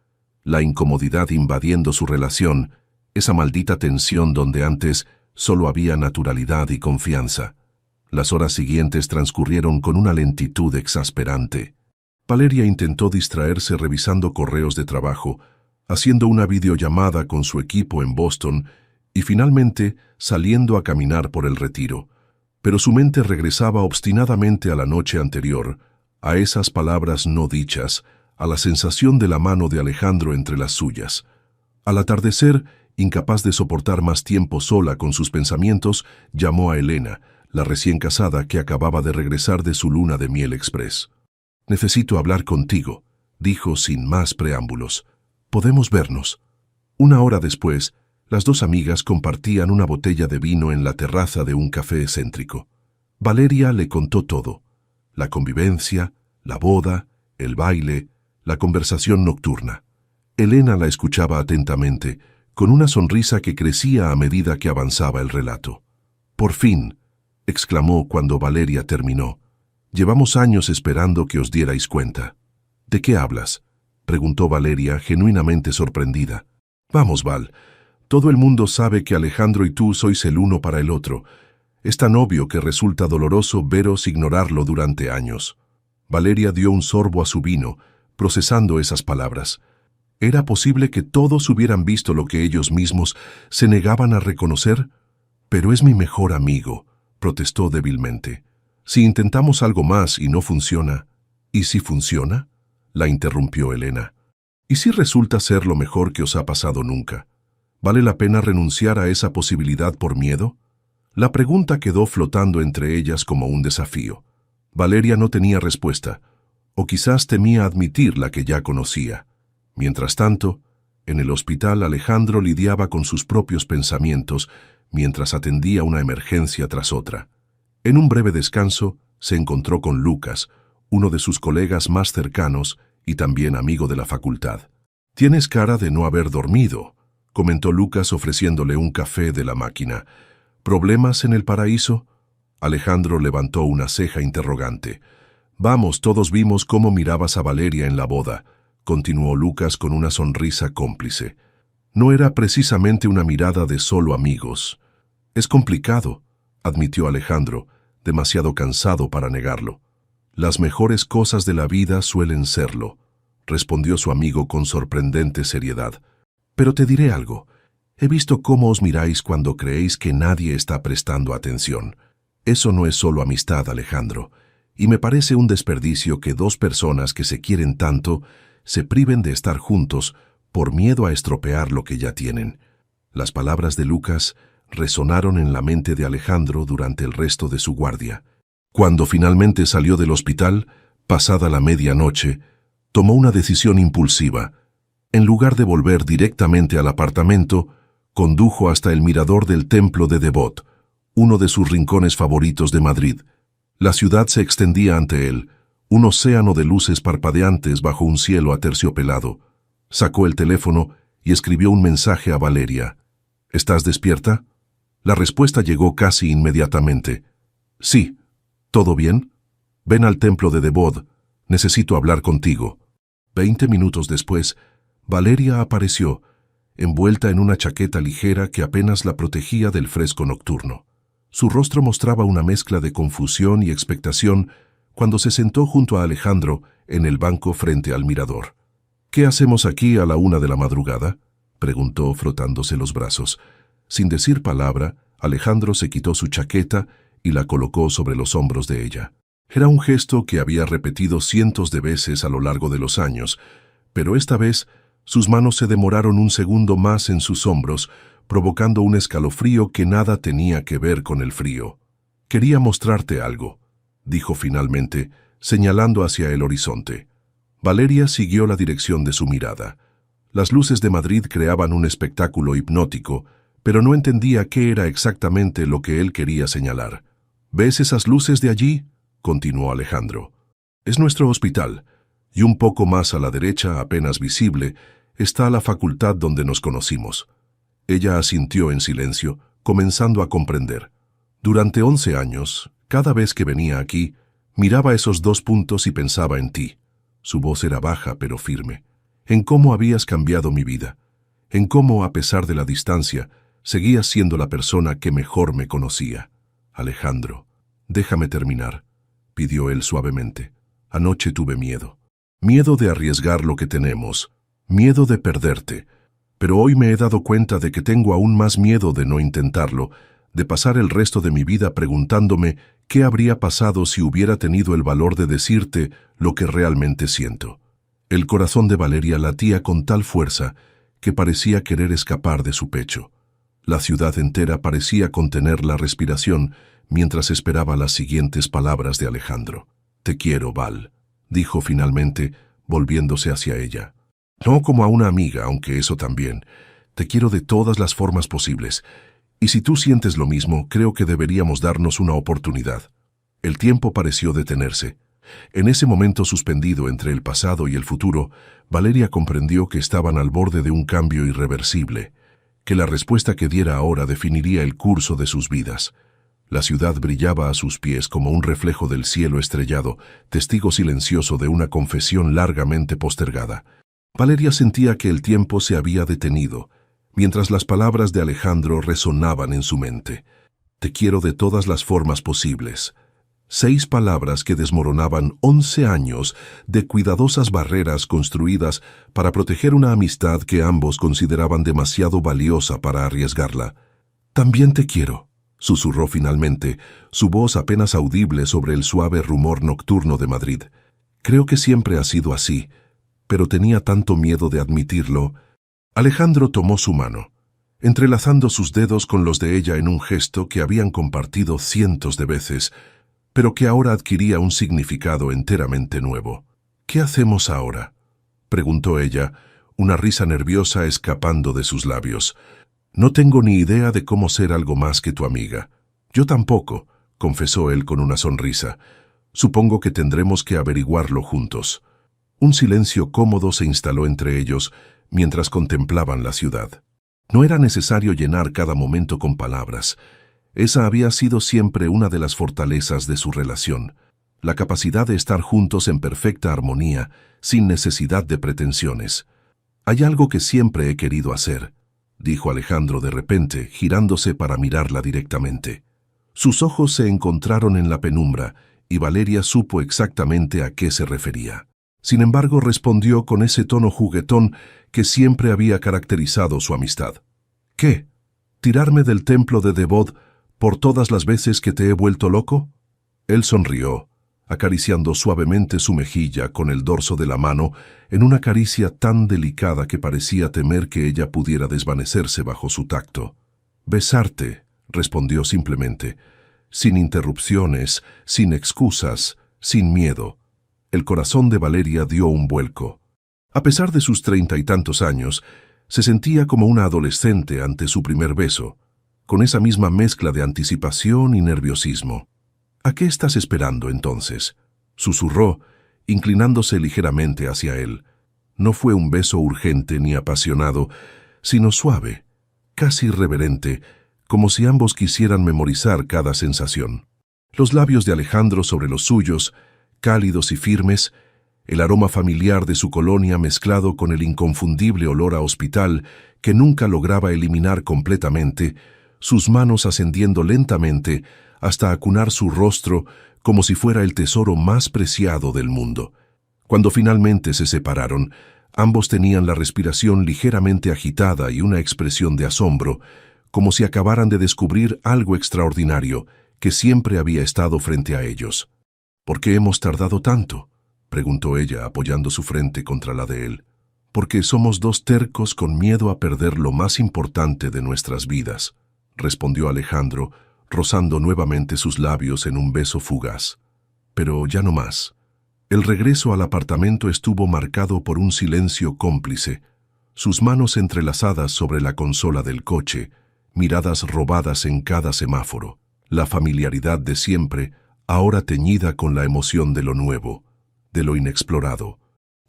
La incomodidad invadiendo su relación, esa maldita tensión donde antes solo había naturalidad y confianza. Las horas siguientes transcurrieron con una lentitud exasperante. Valeria intentó distraerse revisando correos de trabajo, haciendo una videollamada con su equipo en Boston y finalmente saliendo a caminar por el Retiro. Pero su mente regresaba obstinadamente a la noche anterior, a esas palabras no dichas, a la sensación de la mano de Alejandro entre las suyas. Al atardecer, incapaz de soportar más tiempo sola con sus pensamientos, llamó a Elena, la recién casada que acababa de regresar de su luna de miel express. «Necesito hablar contigo», dijo sin más preámbulos. «¿Podemos vernos?» Una hora después, las dos amigas compartían una botella de vino en la terraza de un café excéntrico. Valeria le contó todo: la convivencia, la boda, el baile, la conversación nocturna. Elena la escuchaba atentamente, con una sonrisa que crecía a medida que avanzaba el relato. «Por fin», exclamó cuando Valeria terminó. «Llevamos años esperando que os dierais cuenta». «¿De qué hablas?», preguntó Valeria, genuinamente sorprendida. «Vamos, Val, todo el mundo sabe que Alejandro y tú sois el uno para el otro. Es tan obvio que resulta doloroso veros ignorarlo durante años». Valeria dio un sorbo a su vino, procesando esas palabras. ¿Era posible que todos hubieran visto lo que ellos mismos se negaban a reconocer? «Pero es mi mejor amigo», protestó débilmente. «Si intentamos algo más y no funciona». «¿Y si funciona?», la interrumpió Elena. «¿Y si resulta ser lo mejor que os ha pasado nunca? ¿Vale la pena renunciar a esa posibilidad por miedo?». La pregunta quedó flotando entre ellas como un desafío. Valeria no tenía respuesta, o quizás temía admitir la que ya conocía. Mientras tanto, en el hospital Alejandro lidiaba con sus propios pensamientos mientras atendía una emergencia tras otra. En un breve descanso, se encontró con Lucas, uno de sus colegas más cercanos y también amigo de la facultad. «Tienes cara de no haber dormido», comentó Lucas ofreciéndole un café de la máquina. «¿Problemas en el paraíso?». Alejandro levantó una ceja interrogante. «Vamos, todos vimos cómo mirabas a Valeria en la boda», continuó Lucas con una sonrisa cómplice. «No era precisamente una mirada de solo amigos». «Es complicado», admitió Alejandro, demasiado cansado para negarlo. «Las mejores cosas de la vida suelen serlo», respondió su amigo con sorprendente seriedad. «Pero te diré algo. He visto cómo os miráis cuando creéis que nadie está prestando atención. Eso no es solo amistad, Alejandro, y me parece un desperdicio que dos personas que se quieren tanto se priven de estar juntos por miedo a estropear lo que ya tienen. Las palabras de Lucas resonaron en la mente de Alejandro durante el resto de su guardia. Cuando finalmente salió del hospital, pasada la medianoche, tomó una decisión impulsiva. En lugar de volver directamente al apartamento, condujo hasta el mirador del Templo de Devot, uno de sus rincones favoritos de Madrid. La ciudad se extendía ante él, un océano de luces parpadeantes bajo un cielo aterciopelado. Sacó el teléfono y escribió un mensaje a Valeria. ¿Estás despierta? La respuesta llegó casi inmediatamente. Sí. ¿Todo bien? Ven al templo de Devot. Necesito hablar contigo. 20 minutos después, Valeria apareció, envuelta en una chaqueta ligera que apenas la protegía del fresco nocturno. Su rostro mostraba una mezcla de confusión y expectación cuando se sentó junto a Alejandro en el banco frente al mirador. «¿Qué hacemos aquí a la 1 de la madrugada?», preguntó frotándose los brazos. Sin decir palabra, Alejandro se quitó su chaqueta y la colocó sobre los hombros de ella. Era un gesto que había repetido cientos de veces a lo largo de los años, pero esta vez sus manos se demoraron un segundo más en sus hombros, provocando un escalofrío que nada tenía que ver con el frío. «Quería mostrarte algo», dijo finalmente, señalando hacia el horizonte. Valeria siguió la dirección de su mirada. Las luces de Madrid creaban un espectáculo hipnótico, pero no entendía qué era exactamente lo que él quería señalar. «¿Ves esas luces de allí?», continuó Alejandro. «Es nuestro hospital, y un poco más a la derecha, apenas visible, está la facultad donde nos conocimos». Ella asintió en silencio, comenzando a comprender. Durante 11 años, cada vez que venía aquí, miraba esos 2 puntos y pensaba en ti. Su voz era baja pero firme. En cómo habías cambiado mi vida. En cómo, a pesar de la distancia, seguías siendo la persona que mejor me conocía. «Alejandro, déjame terminar», pidió él suavemente. «Anoche tuve miedo. Miedo de arriesgar lo que tenemos. Miedo de perderte. Pero hoy me he dado cuenta de que tengo aún más miedo de no intentarlo, de pasar el resto de mi vida preguntándome qué habría pasado si hubiera tenido el valor de decirte lo que realmente siento». El corazón de Valeria latía con tal fuerza que parecía querer escapar de su pecho. La ciudad entera parecía contener la respiración mientras esperaba las siguientes palabras de Alejandro. «Te quiero, Val», dijo finalmente, volviéndose hacia ella. «No como a una amiga, aunque eso también. Te quiero de todas las formas posibles. Y si tú sientes lo mismo, creo que deberíamos darnos una oportunidad». El tiempo pareció detenerse. En ese momento suspendido entre el pasado y el futuro, Valeria comprendió que estaban al borde de un cambio irreversible, que la respuesta que diera ahora definiría el curso de sus vidas. La ciudad brillaba a sus pies como un reflejo del cielo estrellado, testigo silencioso de una confesión largamente postergada. Valeria sentía que el tiempo se había detenido, mientras las palabras de Alejandro resonaban en su mente. «Te quiero de todas las formas posibles». 6 palabras que desmoronaban 11 años de cuidadosas barreras construidas para proteger una amistad que ambos consideraban demasiado valiosa para arriesgarla. «También te quiero», susurró finalmente, su voz apenas audible sobre el suave rumor nocturno de Madrid. «Creo que siempre ha sido así, pero tenía tanto miedo de admitirlo». Alejandro tomó su mano, entrelazando sus dedos con los de ella en un gesto que habían compartido cientos de veces, pero que ahora adquiría un significado enteramente nuevo. «¿Qué hacemos ahora?», preguntó ella, una risa nerviosa escapando de sus labios. «No tengo ni idea de cómo ser algo más que tu amiga». «Yo tampoco», confesó él con una sonrisa. «Supongo que tendremos que averiguarlo juntos». Un silencio cómodo se instaló entre ellos mientras contemplaban la ciudad. No era necesario llenar cada momento con palabras. Esa había sido siempre una de las fortalezas de su relación, la capacidad de estar juntos en perfecta armonía, sin necesidad de pretensiones. «Hay algo que siempre he querido hacer», dijo Alejandro de repente, girándose para mirarla directamente. Sus ojos se encontraron en la penumbra, y Valeria supo exactamente a qué se refería. Sin embargo, respondió con ese tono juguetón que siempre había caracterizado su amistad. «¿Qué? ¿Tirarme del templo de Devot por todas las veces que te he vuelto loco?» Él sonrió, acariciando suavemente su mejilla con el dorso de la mano en una caricia tan delicada que parecía temer que ella pudiera desvanecerse bajo su tacto. «Besarte», respondió simplemente, sin interrupciones, sin excusas, sin miedo. El corazón de Valeria dio un vuelco. A pesar de sus 30 y tantos años, se sentía como una adolescente ante su primer beso, con esa misma mezcla de anticipación y nerviosismo. «¿A qué estás esperando, entonces?», susurró, inclinándose ligeramente hacia él. No fue un beso urgente ni apasionado, sino suave, casi reverente, como si ambos quisieran memorizar cada sensación. Los labios de Alejandro sobre los suyos, cálidos y firmes, el aroma familiar de su colonia mezclado con el inconfundible olor a hospital que nunca lograba eliminar completamente, sus manos ascendiendo lentamente hasta acunar su rostro como si fuera el tesoro más preciado del mundo. Cuando finalmente se separaron, ambos tenían la respiración ligeramente agitada y una expresión de asombro, como si acabaran de descubrir algo extraordinario que siempre había estado frente a ellos. «¿Por qué hemos tardado tanto?», preguntó ella apoyando su frente contra la de él. «Porque somos dos tercos con miedo a perder lo más importante de nuestras vidas», respondió Alejandro, rozando nuevamente sus labios en un beso fugaz. Pero ya no más. El regreso al apartamento estuvo marcado por un silencio cómplice, sus manos entrelazadas sobre la consola del coche, miradas robadas en cada semáforo, la familiaridad de siempre, ahora teñida con la emoción de lo nuevo, de lo inexplorado.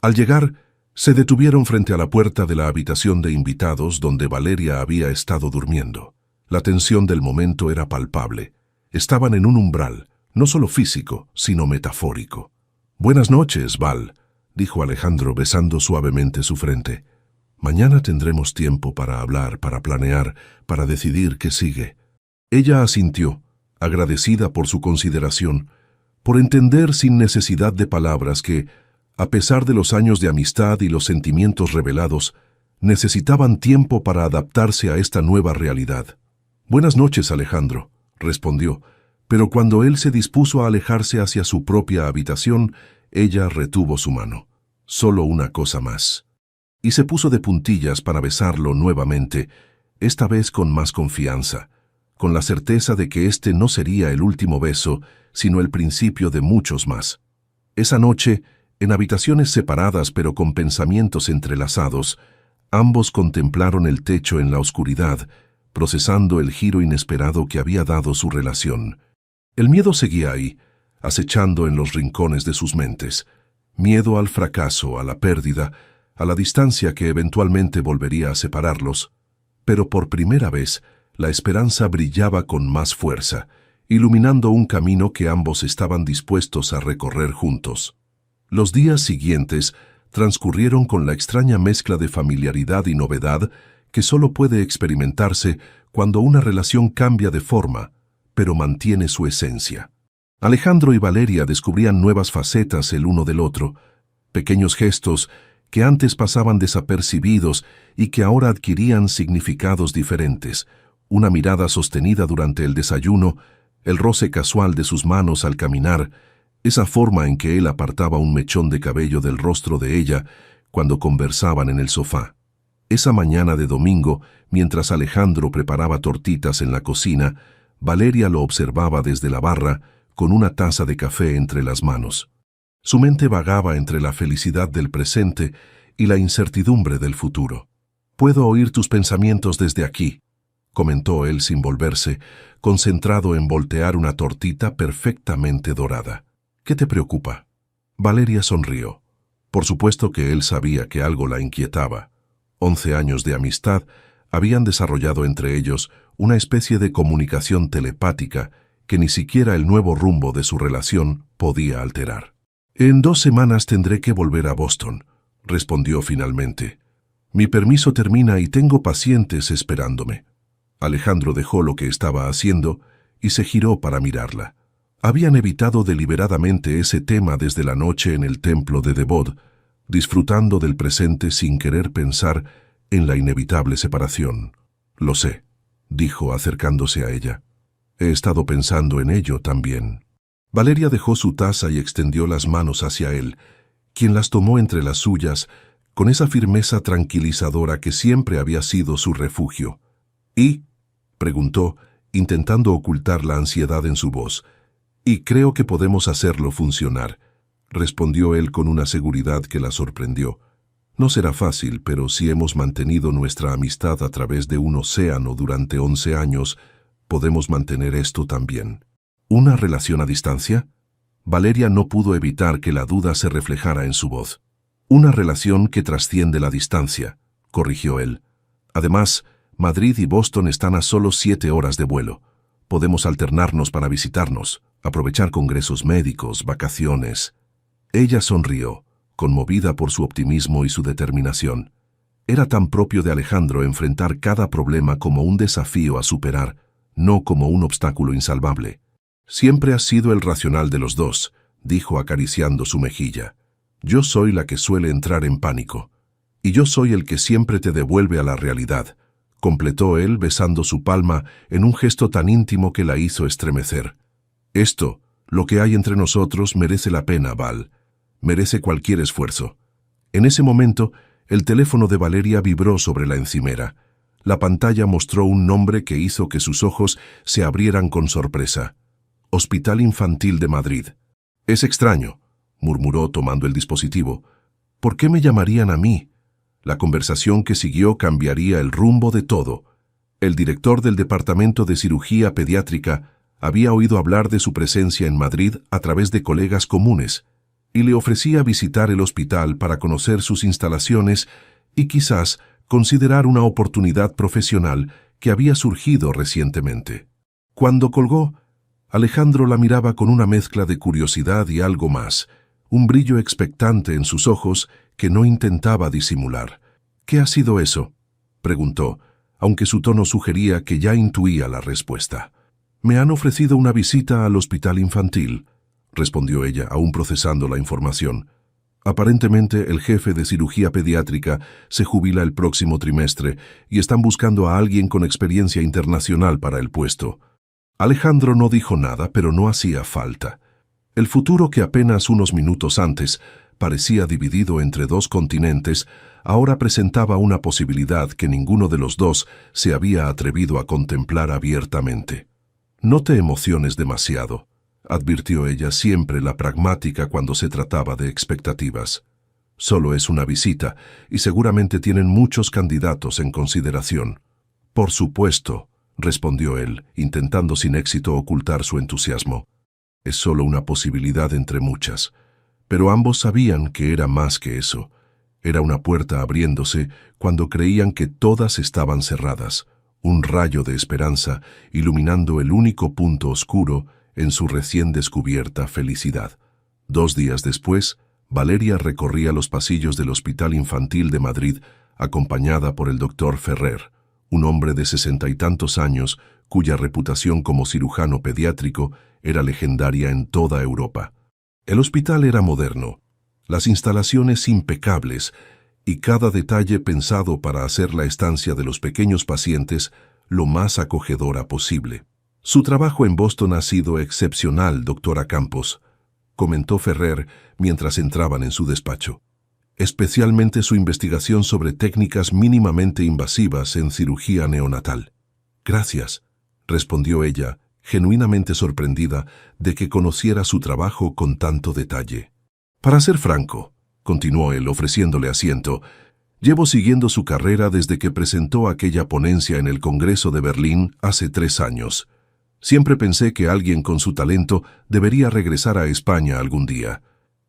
Al llegar, se detuvieron frente a la puerta de la habitación de invitados donde Valeria había estado durmiendo. La tensión del momento era palpable. Estaban en un umbral, no solo físico, sino metafórico. «Buenas noches, Val», dijo Alejandro besando suavemente su frente. «Mañana tendremos tiempo para hablar, para planear, para decidir qué sigue». Ella asintió, agradecida por su consideración, por entender sin necesidad de palabras que, a pesar de los años de amistad y los sentimientos revelados, necesitaban tiempo para adaptarse a esta nueva realidad. «Buenas noches, Alejandro», respondió, pero cuando él se dispuso a alejarse hacia su propia habitación, ella retuvo su mano. «Solo una cosa más». Y se puso de puntillas para besarlo nuevamente, esta vez con más confianza, con la certeza de que este no sería el último beso, sino el principio de muchos más. Esa noche, en habitaciones separadas pero con pensamientos entrelazados, ambos contemplaron el techo en la oscuridad, procesando el giro inesperado que había dado su relación. El miedo seguía ahí, acechando en los rincones de sus mentes. Miedo al fracaso, a la pérdida, a la distancia que eventualmente volvería a separarlos. Pero por primera vez, la esperanza brillaba con más fuerza, iluminando un camino que ambos estaban dispuestos a recorrer juntos. Los días siguientes transcurrieron con la extraña mezcla de familiaridad y novedad que solo puede experimentarse cuando una relación cambia de forma, pero mantiene su esencia. Alejandro y Valeria descubrían nuevas facetas el uno del otro, pequeños gestos que antes pasaban desapercibidos y que ahora adquirían significados diferentes, una mirada sostenida durante el desayuno, el roce casual de sus manos al caminar, esa forma en que él apartaba un mechón de cabello del rostro de ella cuando conversaban en el sofá. Esa mañana de domingo, mientras Alejandro preparaba tortitas en la cocina, Valeria lo observaba desde la barra con una taza de café entre las manos. Su mente vagaba entre la felicidad del presente y la incertidumbre del futuro. «Puedo oír tus pensamientos desde aquí», comentó él sin volverse, concentrado en voltear una tortita perfectamente dorada. «¿Qué te preocupa?». Valeria sonrió. Por supuesto que él sabía que algo la inquietaba. 11 años de amistad habían desarrollado entre ellos una especie de comunicación telepática que ni siquiera el nuevo rumbo de su relación podía alterar. «En 2 semanas tendré que volver a Boston», respondió finalmente. «Mi permiso termina y tengo pacientes esperándome». Alejandro dejó lo que estaba haciendo y se giró para mirarla. Habían evitado deliberadamente ese tema desde la noche en el templo de Devot, disfrutando del presente sin querer pensar en la inevitable separación. «Lo sé», dijo acercándose a ella. «He estado pensando en ello también». Valeria dejó su taza y extendió las manos hacia él, quien las tomó entre las suyas con esa firmeza tranquilizadora que siempre había sido su refugio. ¿Y? Preguntó, intentando ocultar la ansiedad en su voz. Y creo que podemos hacerlo funcionar, respondió él con una seguridad que la sorprendió. No será fácil, pero si hemos mantenido nuestra amistad a través de un océano durante 11 años, podemos mantener esto también. ¿Una relación a distancia? Valeria no pudo evitar que la duda se reflejara en su voz. Una relación que trasciende la distancia, corrigió él. Además, Madrid y Boston están a solo 7 horas de vuelo. Podemos alternarnos para visitarnos, aprovechar congresos médicos, vacaciones. Ella sonrió, conmovida por su optimismo y su determinación. Era tan propio de Alejandro enfrentar cada problema como un desafío a superar, no como un obstáculo insalvable. Siempre has sido el racional de los dos, dijo acariciando su mejilla. Yo soy la que suele entrar en pánico. Y yo soy el que siempre te devuelve a la realidad, completó él besando su palma en un gesto tan íntimo que la hizo estremecer. Esto, lo que hay entre nosotros, merece la pena, Val. Merece cualquier esfuerzo. En ese momento, el teléfono de Valeria vibró sobre la encimera. La pantalla mostró un nombre que hizo que sus ojos se abrieran con sorpresa. Hospital Infantil de Madrid. Es extraño, murmuró tomando el dispositivo. ¿Por qué me llamarían a mí? La conversación que siguió cambiaría el rumbo de todo. El director del Departamento de Cirugía Pediátrica había oído hablar de su presencia en Madrid a través de colegas comunes y le ofrecía visitar el hospital para conocer sus instalaciones y quizás considerar una oportunidad profesional que había surgido recientemente. Cuando colgó, Alejandro la miraba con una mezcla de curiosidad y algo más, un brillo expectante en sus ojos que no intentaba disimular. ¿Qué ha sido eso?, preguntó, aunque su tono sugería que ya intuía la respuesta. Me han ofrecido una visita al hospital infantil, respondió ella, aún procesando la información. Aparentemente, el jefe de cirugía pediátrica se jubila el próximo trimestre y están buscando a alguien con experiencia internacional para el puesto. Alejandro no dijo nada, pero no hacía falta. El futuro que apenas unos minutos antes parecía dividido entre 2 continentes, ahora presentaba una posibilidad que ninguno de los dos se había atrevido a contemplar abiertamente. No te emociones demasiado, advirtió ella, siempre la pragmática cuando se trataba de expectativas. Solo es una visita y seguramente tienen muchos candidatos en consideración. Por supuesto, respondió él, intentando sin éxito ocultar su entusiasmo. Es solo una posibilidad entre muchas. Pero ambos sabían que era más que eso. Era una puerta abriéndose cuando creían que todas estaban cerradas, un rayo de esperanza iluminando el único punto oscuro en su recién descubierta felicidad. 2 días después, Valeria recorría los pasillos del Hospital Infantil de Madrid acompañada por el doctor Ferrer, un hombre de 60 y tantos años cuya reputación como cirujano pediátrico era legendaria en toda Europa. El hospital era moderno, las instalaciones impecables y cada detalle pensado para hacer la estancia de los pequeños pacientes lo más acogedora posible. Su trabajo en Boston ha sido excepcional, doctora Campos, comentó Ferrer mientras entraban en su despacho. Especialmente su investigación sobre técnicas mínimamente invasivas en cirugía neonatal. Gracias, respondió ella, genuinamente sorprendida de que conociera su trabajo con tanto detalle. Para ser franco, continuó él ofreciéndole asiento, llevo siguiendo su carrera desde que presentó aquella ponencia en el Congreso de Berlín hace 3 años. Siempre pensé que alguien con su talento debería regresar a España algún día.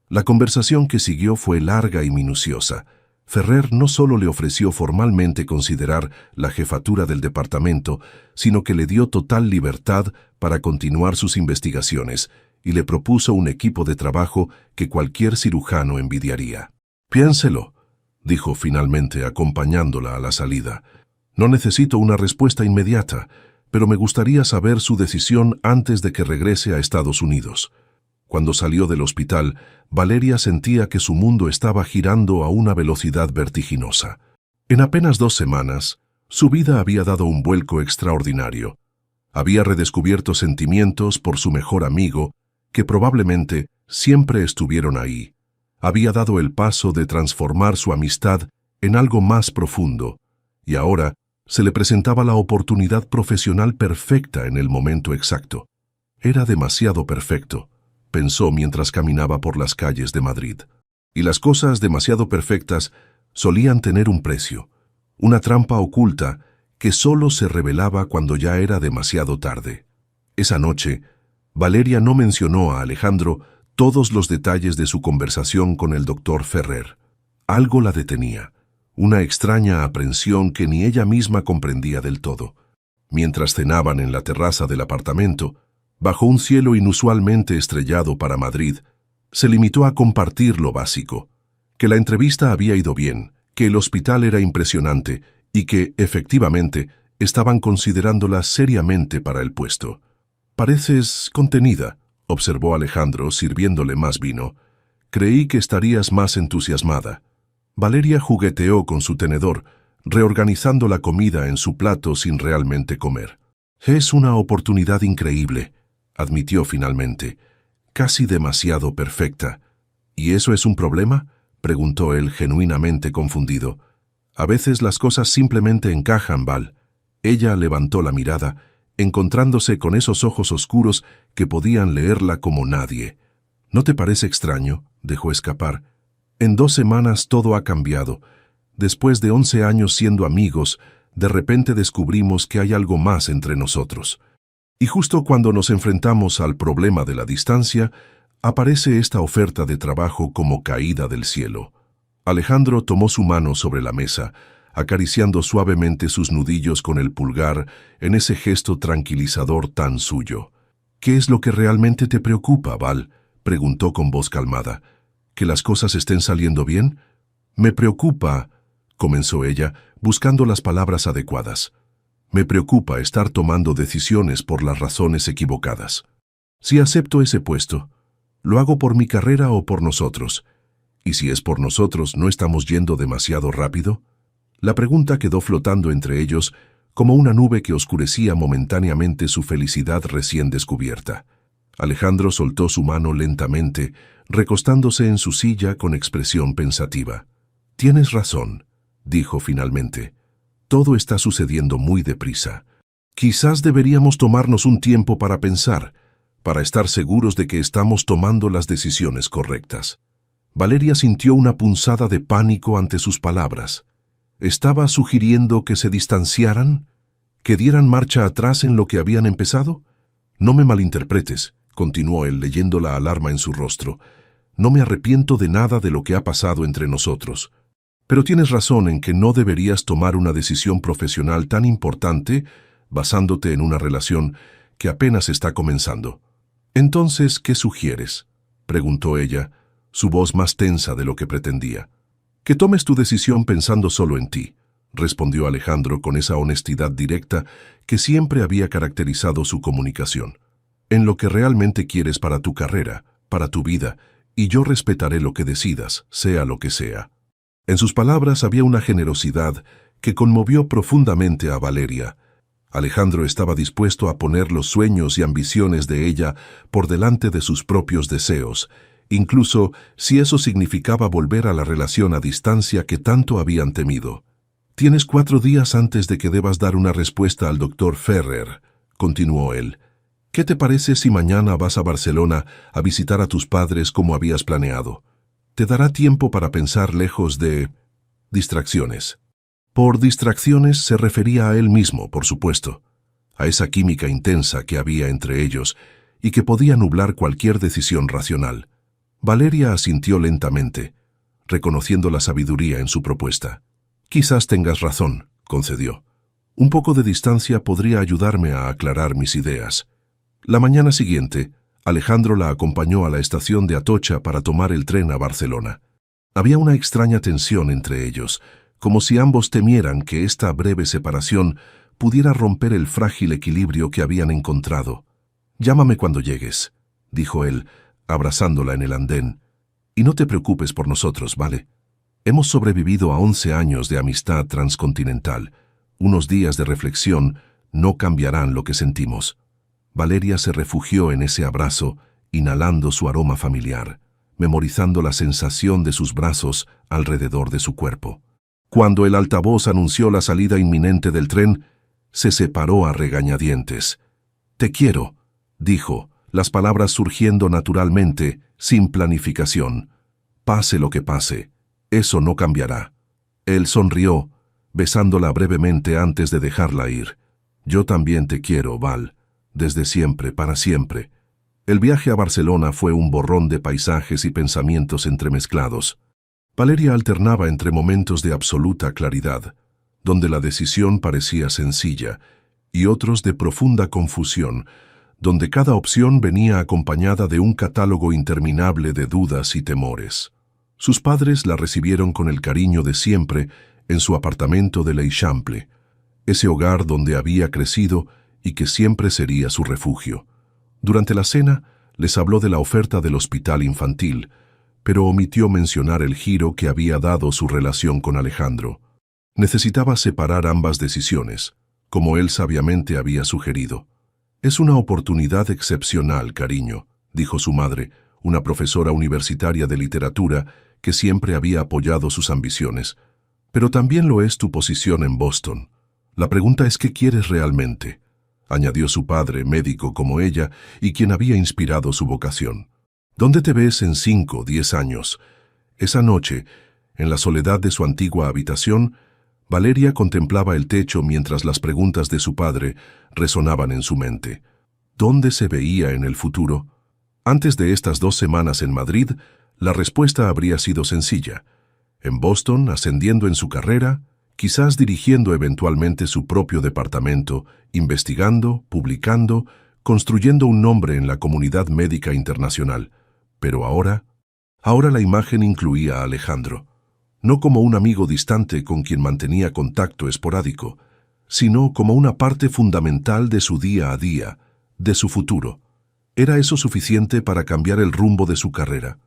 La conversación que siguió fue larga y minuciosa. Ferrer no solo le ofreció formalmente considerar la jefatura del departamento, sino que le dio total libertad para continuar sus investigaciones y le propuso un equipo de trabajo que cualquier cirujano envidiaría. «Piénselo», dijo finalmente acompañándola a la salida. «No necesito una respuesta inmediata, pero me gustaría saber su decisión antes de que regrese a Estados Unidos». Cuando salió del hospital, Valeria sentía que su mundo estaba girando a una velocidad vertiginosa. En apenas 2 semanas, su vida había dado un vuelco extraordinario. Había redescubierto sentimientos por su mejor amigo que probablemente siempre estuvieron ahí. Había dado el paso de transformar su amistad en algo más profundo, y ahora se le presentaba la oportunidad profesional perfecta en el momento exacto. Era demasiado perfecto, pensó mientras caminaba por las calles de Madrid. Y las cosas demasiado perfectas solían tener un precio, una trampa oculta que solo se revelaba cuando ya era demasiado tarde. Esa noche, Valeria no mencionó a Alejandro todos los detalles de su conversación con el doctor Ferrer. Algo la detenía, una extraña aprensión que ni ella misma comprendía del todo. Mientras cenaban en la terraza del apartamento, bajo un cielo inusualmente estrellado para Madrid, se limitó a compartir lo básico, que la entrevista había ido bien, que el hospital era impresionante y que, efectivamente, estaban considerándola seriamente para el puesto. «Pareces contenida», observó Alejandro sirviéndole más vino. «Creí que estarías más entusiasmada». Valeria jugueteó con su tenedor, reorganizando la comida en su plato sin realmente comer. «Es una oportunidad increíble», admitió finalmente. «Casi demasiado perfecta». «¿Y eso es un problema?», preguntó él genuinamente confundido. «A veces las cosas simplemente encajan, Val». Ella levantó la mirada, encontrándose con esos ojos oscuros que podían leerla como nadie. «¿No te parece extraño?», dejó escapar. «En 2 semanas todo ha cambiado. Después de 11 años siendo amigos, de repente descubrimos que hay algo más entre nosotros. Y justo cuando nos enfrentamos al problema de la distancia, aparece esta oferta de trabajo como caída del cielo». Alejandro tomó su mano sobre la mesa, acariciando suavemente sus nudillos con el pulgar en ese gesto tranquilizador tan suyo. «¿Qué es lo que realmente te preocupa, Val?», preguntó con voz calmada. «¿Que las cosas estén saliendo bien?». «Me preocupa», comenzó ella, buscando las palabras adecuadas. «Me preocupa estar tomando decisiones por las razones equivocadas. Si acepto ese puesto, ¿lo hago por mi carrera o por nosotros? Y si es por nosotros, ¿no estamos yendo demasiado rápido?». La pregunta quedó flotando entre ellos como una nube que oscurecía momentáneamente su felicidad recién descubierta. Alejandro soltó su mano lentamente, recostándose en su silla con expresión pensativa. «Tienes razón», dijo finalmente. «Todo está sucediendo muy deprisa. Quizás deberíamos tomarnos un tiempo para pensar, para estar seguros de que estamos tomando las decisiones correctas». Valeria sintió una punzada de pánico ante sus palabras. ¿Estaba sugiriendo que se distanciaran? ¿Que dieran marcha atrás en lo que habían empezado? «No me malinterpretes», continuó él leyendo la alarma en su rostro. «No me arrepiento de nada de lo que ha pasado entre nosotros. Pero tienes razón en que no deberías tomar una decisión profesional tan importante basándote en una relación que apenas está comenzando». «Entonces, ¿qué sugieres?», preguntó ella, su voz más tensa de lo que pretendía. «Que tomes tu decisión pensando solo en ti», respondió Alejandro con esa honestidad directa que siempre había caracterizado su comunicación. «En lo que realmente quieres para tu carrera, para tu vida, y yo respetaré lo que decidas, sea lo que sea». En sus palabras había una generosidad que conmovió profundamente a Valeria. Alejandro estaba dispuesto a poner los sueños y ambiciones de ella por delante de sus propios deseos, incluso si eso significaba volver a la relación a distancia que tanto habían temido. «Tienes 4 días antes de que debas dar una respuesta al doctor Ferrer», continuó él. «¿Qué te parece si mañana vas a Barcelona a visitar a tus padres como habías planeado? Te dará tiempo para pensar lejos de distracciones». Por distracciones se refería a él mismo, por supuesto, a esa química intensa que había entre ellos y que podía nublar cualquier decisión racional. Valeria asintió lentamente, reconociendo la sabiduría en su propuesta. «Quizás tengas razón», concedió. «Un poco de distancia podría ayudarme a aclarar mis ideas». La mañana siguiente, Alejandro la acompañó a la estación de Atocha para tomar el tren a Barcelona. Había una extraña tensión entre ellos, como si ambos temieran que esta breve separación pudiera romper el frágil equilibrio que habían encontrado. «Llámame cuando llegues», dijo él, abrazándola en el andén. «Y no te preocupes por nosotros, ¿vale? Hemos sobrevivido a 11 años de amistad transcontinental. Unos días de reflexión no cambiarán lo que sentimos». Valeria se refugió en ese abrazo inhalando su aroma familiar, memorizando la sensación de sus brazos alrededor de su cuerpo. Cuando el altavoz anunció la salida inminente del tren, se separó a regañadientes. «Te quiero», dijo, las palabras surgiendo naturalmente, sin planificación. «Pase lo que pase, eso no cambiará». Él sonrió, besándola brevemente antes de dejarla ir. «Yo también te quiero, Val, desde siempre, para siempre». El viaje a Barcelona fue un borrón de paisajes y pensamientos entremezclados. Valeria alternaba entre momentos de absoluta claridad, donde la decisión parecía sencilla, y otros de profunda confusión, donde cada opción venía acompañada de un catálogo interminable de dudas y temores. Sus padres la recibieron con el cariño de siempre en su apartamento de l'Eixample, ese hogar donde había crecido y que siempre sería su refugio. Durante la cena, les habló de la oferta del hospital infantil, pero omitió mencionar el giro que había dado su relación con Alejandro. Necesitaba separar ambas decisiones, como él sabiamente había sugerido. «Es una oportunidad excepcional, cariño», dijo su madre, una profesora universitaria de literatura que siempre había apoyado sus ambiciones. «Pero también lo es tu posición en Boston. La pregunta es ¿qué quieres realmente?», añadió su padre, médico como ella, y quien había inspirado su vocación. «¿Dónde te ves en 5 o 10 años?» Esa noche, en la soledad de su antigua habitación, Valeria contemplaba el techo mientras las preguntas de su padre resonaban en su mente. ¿Dónde se veía en el futuro? Antes de estas 2 semanas en Madrid, la respuesta habría sido sencilla. En Boston, ascendiendo en su carrera, quizás dirigiendo eventualmente su propio departamento, investigando, publicando, construyendo un nombre en la comunidad médica internacional. Pero ahora la imagen incluía a Alejandro, no como un amigo distante con quien mantenía contacto esporádico, sino como una parte fundamental de su día a día, de su futuro. ¿Era eso suficiente para cambiar el rumbo de su carrera?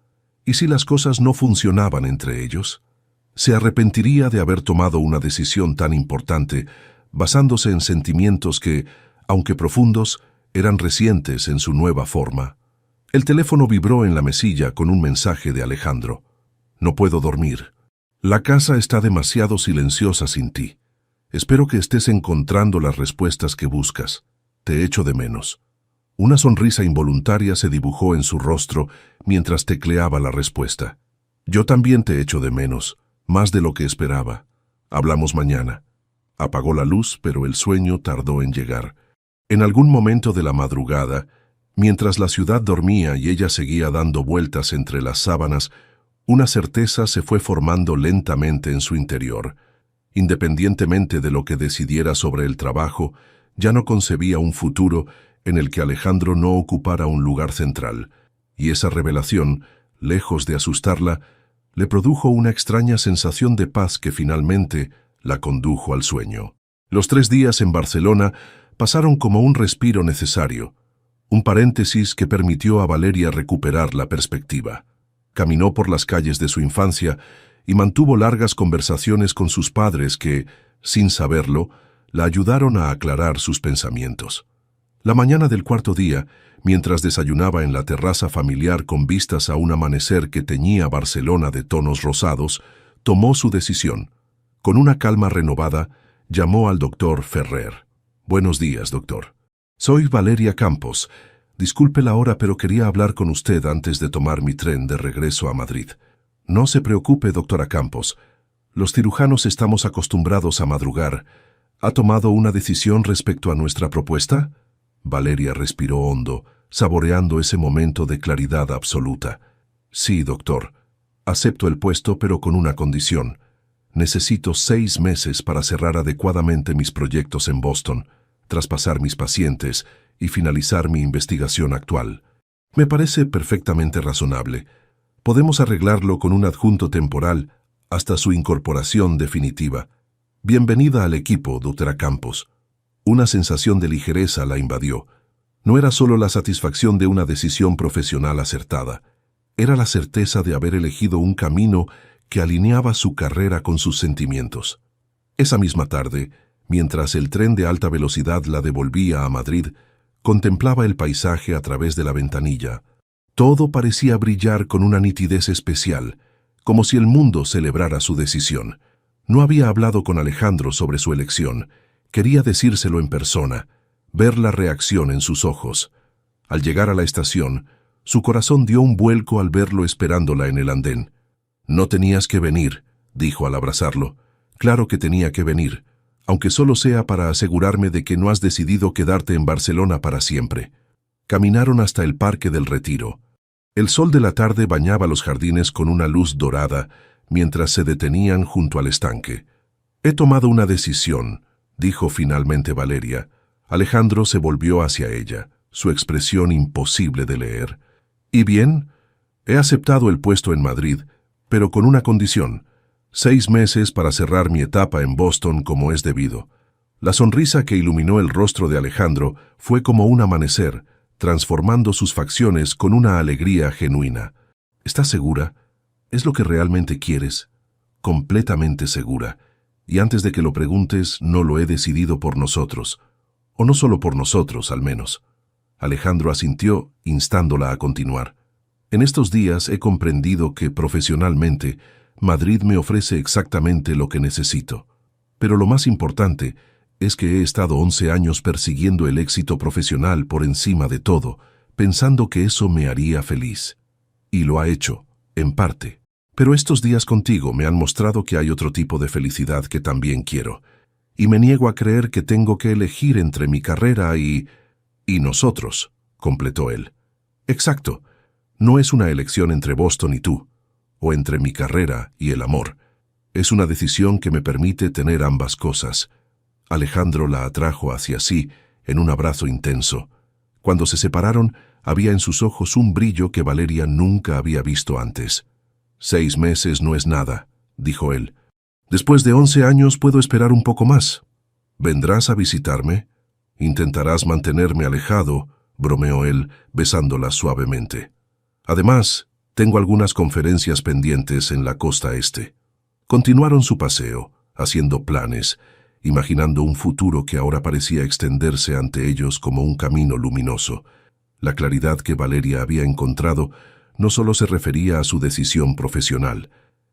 ¿Y si las cosas no funcionaban entre ellos? ¿Se arrepentiría de haber tomado una decisión tan importante, basándose en sentimientos que, aunque profundos, eran recientes en su nueva forma? El teléfono vibró en la mesilla con un mensaje de Alejandro. «No puedo dormir. La casa está demasiado silenciosa sin ti. Espero que estés encontrando las respuestas que buscas. Te echo de menos». Una sonrisa involuntaria se dibujó en su rostro mientras tecleaba la respuesta. «Yo también te echo de menos, más de lo que esperaba. Hablamos mañana». Apagó la luz, pero el sueño tardó en llegar. En algún momento de la madrugada, mientras la ciudad dormía y ella seguía dando vueltas entre las sábanas, una certeza se fue formando lentamente en su interior. Independientemente de lo que decidiera sobre el trabajo, ya no concebía un futuro en el que Alejandro no ocupara un lugar central, y esa revelación, lejos de asustarla, le produjo una extraña sensación de paz que finalmente la condujo al sueño. Los 3 días en Barcelona pasaron como un respiro necesario, un paréntesis que permitió a Valeria recuperar la perspectiva. Caminó por las calles de su infancia y mantuvo largas conversaciones con sus padres que, sin saberlo, la ayudaron a aclarar sus pensamientos. La mañana del 4.º día, mientras desayunaba en la terraza familiar con vistas a un amanecer que teñía Barcelona de tonos rosados, tomó su decisión. Con una calma renovada, llamó al doctor Ferrer. «Buenos días, doctor. Soy Valeria Campos. Disculpe la hora, pero quería hablar con usted antes de tomar mi tren de regreso a Madrid». «No se preocupe, doctora Campos. Los cirujanos estamos acostumbrados a madrugar. ¿Ha tomado una decisión respecto a nuestra propuesta?» Valeria respiró hondo, saboreando ese momento de claridad absoluta. «Sí, doctor. Acepto el puesto, pero con una condición. Necesito 6 meses para cerrar adecuadamente mis proyectos en Boston, traspasar mis pacientes y finalizar mi investigación actual». «Me parece perfectamente razonable. Podemos arreglarlo con un adjunto temporal hasta su incorporación definitiva. Bienvenida al equipo, doctora Campos». Una sensación de ligereza la invadió. No era solo la satisfacción de una decisión profesional acertada, era la certeza de haber elegido un camino que alineaba su carrera con sus sentimientos. Esa misma tarde, mientras el tren de alta velocidad la devolvía a Madrid, contemplaba el paisaje a través de la ventanilla, Todo parecía brillar con una nitidez especial, como si el mundo celebrara su decisión. No había hablado con Alejandro sobre su elección. Quería decírselo en persona, ver la reacción en sus ojos. Al llegar a la estación, su corazón dio un vuelco al verlo esperándola en el andén. «No tenías que venir», dijo al abrazarlo. «Claro que tenía que venir, aunque solo sea para asegurarme de que no has decidido quedarte en Barcelona para siempre». Caminaron hasta el Parque del Retiro. El sol de la tarde bañaba los jardines con una luz dorada mientras se detenían junto al estanque. «He tomado una decisión», dijo finalmente Valeria. Alejandro se volvió hacia ella, su expresión imposible de leer. «¿Y bien? He aceptado el puesto en Madrid, pero con una condición: 6 meses para cerrar mi etapa en Boston como es debido». La sonrisa que iluminó el rostro de Alejandro fue como un amanecer, transformando sus facciones con una alegría genuina. «¿Estás segura? ¿Es lo que realmente quieres?» «Completamente segura. Y antes de que lo preguntes, no lo he decidido por nosotros. O no solo por nosotros, al menos». Alejandro asintió, instándola a continuar. «En estos días he comprendido que, profesionalmente, Madrid me ofrece exactamente lo que necesito. Pero lo más importante es que he estado 11 años persiguiendo el éxito profesional por encima de todo, pensando que eso me haría feliz. Y lo ha hecho, en parte. Pero estos días contigo me han mostrado que hay otro tipo de felicidad que también quiero. Y me niego a creer que tengo que elegir entre mi carrera y nosotros», completó él. «Exacto. No es una elección entre Boston y tú, o entre mi carrera y el amor. Es una decisión que me permite tener ambas cosas». Alejandro la atrajo hacia sí en un abrazo intenso. Cuando se separaron, había en sus ojos un brillo que Valeria nunca había visto antes. «6 meses no es nada», dijo él. «Después de 11 años puedo esperar un poco más. ¿Vendrás a visitarme? Intentarás mantenerme alejado», bromeó él, besándola suavemente. «Además, tengo algunas conferencias pendientes en la costa este». Continuaron su paseo, haciendo planes, imaginando un futuro que ahora parecía extenderse ante ellos como un camino luminoso. La claridad que Valeria había encontrado no solo se refería a su decisión profesional,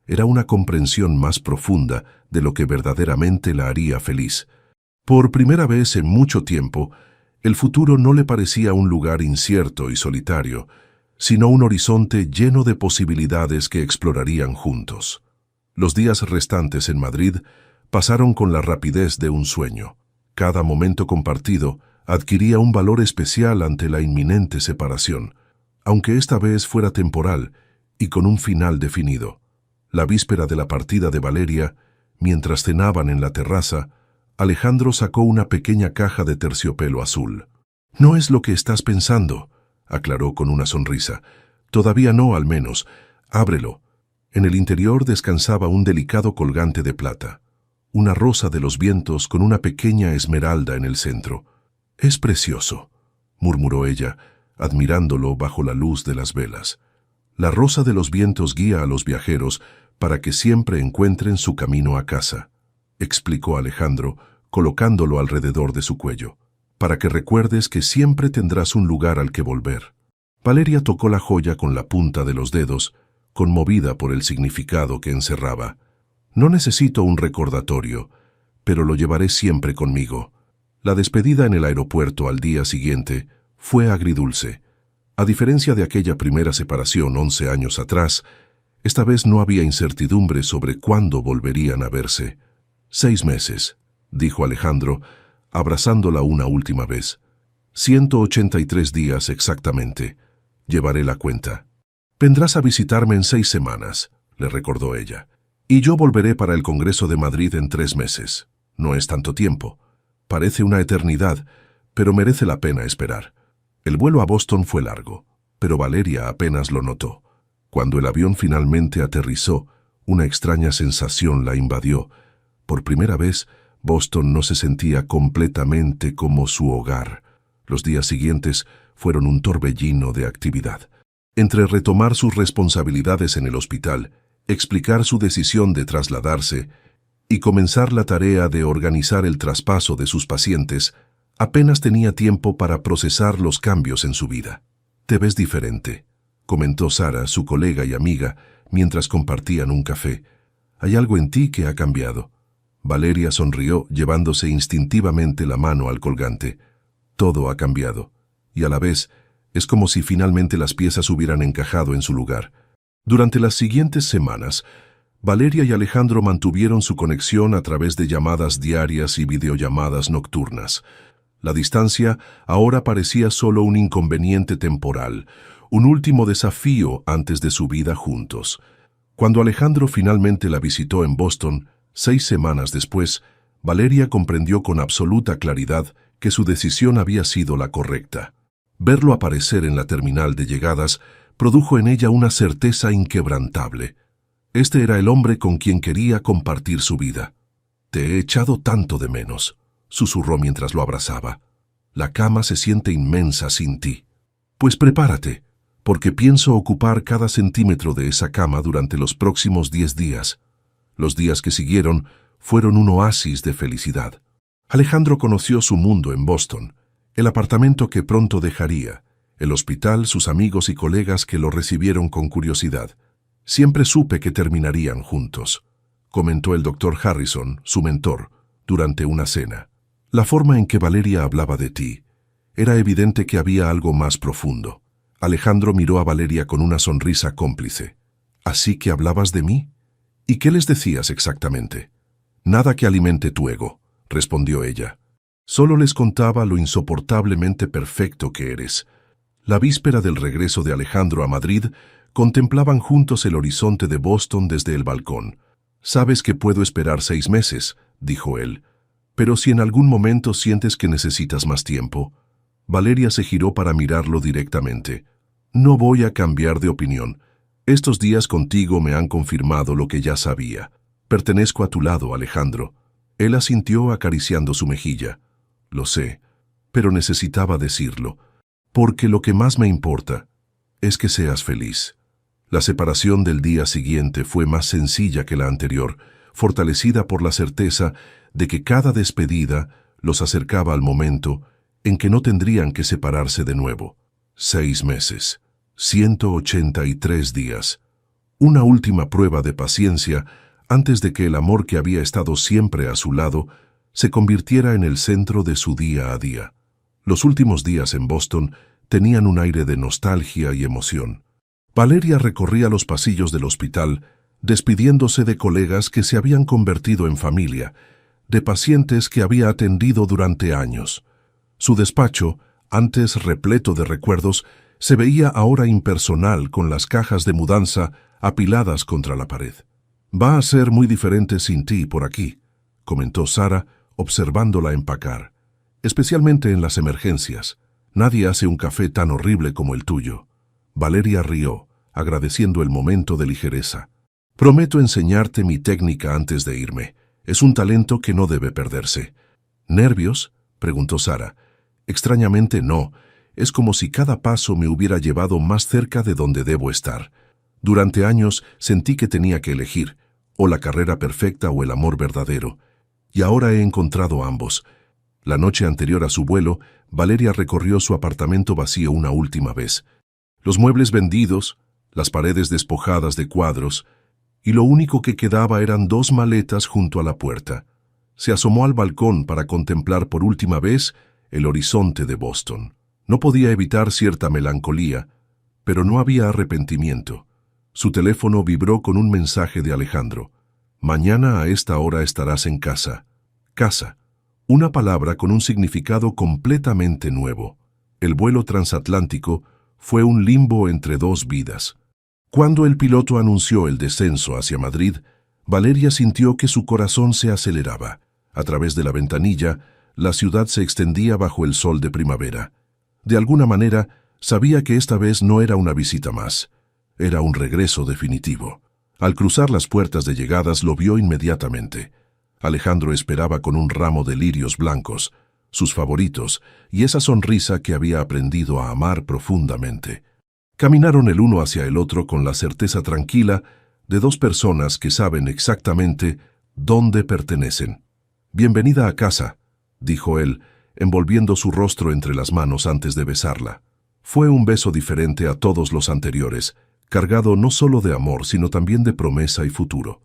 era una comprensión más profunda de lo que verdaderamente la haría feliz. Por primera vez en mucho tiempo, el futuro no le parecía un lugar incierto y solitario, sino un horizonte lleno de posibilidades que explorarían juntos. Los días restantes en Madrid pasaron con la rapidez de un sueño. Cada momento compartido adquiría un valor especial ante la inminente separación, aunque esta vez fuera temporal y con un final definido. La víspera de la partida de Valeria, mientras cenaban en la terraza, Alejandro sacó una pequeña caja de terciopelo azul. «No es lo que estás pensando», aclaró con una sonrisa. «Todavía no, al menos. Ábrelo». En el interior descansaba un delicado colgante de plata, una rosa de los vientos con una pequeña esmeralda en el centro. «Es precioso», murmuró ella, admirándolo bajo la luz de las velas. «La rosa de los vientos guía a los viajeros para que siempre encuentren su camino a casa», explicó Alejandro, colocándolo alrededor de su cuello. «Para que recuerdes que siempre tendrás un lugar al que volver». Valeria tocó la joya con la punta de los dedos, conmovida por el significado que encerraba. «No necesito un recordatorio, pero lo llevaré siempre conmigo». La despedida en el aeropuerto al día siguiente fue agridulce. A diferencia de aquella primera separación 11 años atrás, esta vez no había incertidumbre sobre cuándo volverían a verse. 6 meses, dijo Alejandro, abrazándola una última vez. 183 días exactamente. Llevaré la cuenta. «Vendrás a visitarme en 6 semanas», le recordó ella. «Y yo volveré para el Congreso de Madrid en 3 meses. No es tanto tiempo. Parece una eternidad, pero merece la pena esperar». El vuelo a Boston fue largo, pero Valeria apenas lo notó. Cuando el avión finalmente aterrizó, una extraña sensación la invadió. Por primera vez, Boston no se sentía completamente como su hogar. Los días siguientes fueron un torbellino de actividad. Entre retomar sus responsabilidades en el hospital, explicar su decisión de trasladarse y comenzar la tarea de organizar el traspaso de sus pacientes, apenas tenía tiempo para procesar los cambios en su vida. «Te ves diferente», comentó Sara, su colega y amiga, mientras compartían un café. Hay algo en ti que ha cambiado. Valeria sonrió, llevándose instintivamente la mano al colgante. Todo ha cambiado, y a la vez es como si finalmente las piezas hubieran encajado en su lugar. Durante las siguientes semanas, Valeria y Alejandro mantuvieron su conexión a través de llamadas diarias y videollamadas nocturnas. La distancia ahora parecía solo un inconveniente temporal, un último desafío antes de su vida juntos. Cuando Alejandro finalmente la visitó en Boston, 6 semanas después, Valeria comprendió con absoluta claridad que su decisión había sido la correcta. Verlo aparecer en la terminal de llegadas produjo en ella una certeza inquebrantable. Este era el hombre con quien quería compartir su vida. «Te he echado tanto de menos», susurró mientras lo abrazaba. «La cama se siente inmensa sin ti. Pues prepárate, porque pienso ocupar cada centímetro de esa cama durante los próximos 10 días». Los días que siguieron fueron un oasis de felicidad. Alejandro conoció su mundo en Boston, el apartamento que pronto dejaría, el hospital, sus amigos y colegas que lo recibieron con curiosidad. «Siempre supe que terminarían juntos», comentó el doctor Harrison, su mentor, durante una cena. «La forma en que Valeria hablaba de ti, era evidente que había algo más profundo». Alejandro miró a Valeria con una sonrisa cómplice. «¿Así que hablabas de mí? ¿Y qué les decías exactamente?» «Nada que alimente tu ego», respondió ella. «Solo les contaba lo insoportablemente perfecto que eres». La víspera del regreso de Alejandro a Madrid, contemplaban juntos el horizonte de Boston desde el balcón. «Sabes que puedo esperar 6 meses», dijo él. «Pero si en algún momento sientes que necesitas más tiempo». Valeria se giró para mirarlo directamente. «No voy a cambiar de opinión. Estos días contigo me han confirmado lo que ya sabía. Pertenezco a tu lado, Alejandro». Él asintió acariciando su mejilla. «Lo sé, pero necesitaba decirlo, porque lo que más me importa es que seas feliz». La separación del día siguiente fue más sencilla que la anterior, fortalecida por la certeza de que cada despedida los acercaba al momento en que no tendrían que separarse de nuevo. 6 meses, 183 días. Una última prueba de paciencia antes de que el amor que había estado siempre a su lado se convirtiera en el centro de su día a día. Los últimos días en Boston tenían un aire de nostalgia y emoción. Valeria recorría los pasillos del hospital, despidiéndose de colegas que se habían convertido en familia, de pacientes que había atendido durante años. Su despacho, antes repleto de recuerdos, se veía ahora impersonal con las cajas de mudanza apiladas contra la pared. «Va a ser muy diferente sin ti por aquí», comentó Sara, observándola empacar. «Especialmente en las emergencias. Nadie hace un café tan horrible como el tuyo». Valeria rió, agradeciendo el momento de ligereza. «Prometo enseñarte mi técnica antes de irme. Es un talento que no debe perderse». «¿Nervios?», preguntó Sara. «Extrañamente no. Es como si cada paso me hubiera llevado más cerca de donde debo estar. Durante años sentí que tenía que elegir, o la carrera perfecta o el amor verdadero. Y ahora he encontrado ambos». La noche anterior a su vuelo, Valeria recorrió su apartamento vacío una última vez. Los muebles vendidos, las paredes despojadas de cuadros, y lo único que quedaba eran 2 maletas junto a la puerta. Se asomó al balcón para contemplar por última vez el horizonte de Boston. No podía evitar cierta melancolía, pero no había arrepentimiento. Su teléfono vibró con un mensaje de Alejandro. «Mañana a esta hora estarás en casa». Casa. Una palabra con un significado completamente nuevo. El vuelo transatlántico fue un limbo entre 2 vidas. Cuando el piloto anunció el descenso hacia Madrid, Valeria sintió que su corazón se aceleraba. A través de la ventanilla, la ciudad se extendía bajo el sol de primavera. De alguna manera, sabía que esta vez no era una visita más. Era un regreso definitivo. Al cruzar las puertas de llegadas lo vio inmediatamente. Alejandro esperaba con un ramo de lirios blancos, sus favoritos, y esa sonrisa que había aprendido a amar profundamente. Caminaron el uno hacia el otro con la certeza tranquila de 2 personas que saben exactamente dónde pertenecen. «Bienvenida a casa», dijo él, envolviendo su rostro entre las manos antes de besarla. Fue un beso diferente a todos los anteriores, cargado no solo de amor, sino también de promesa y futuro.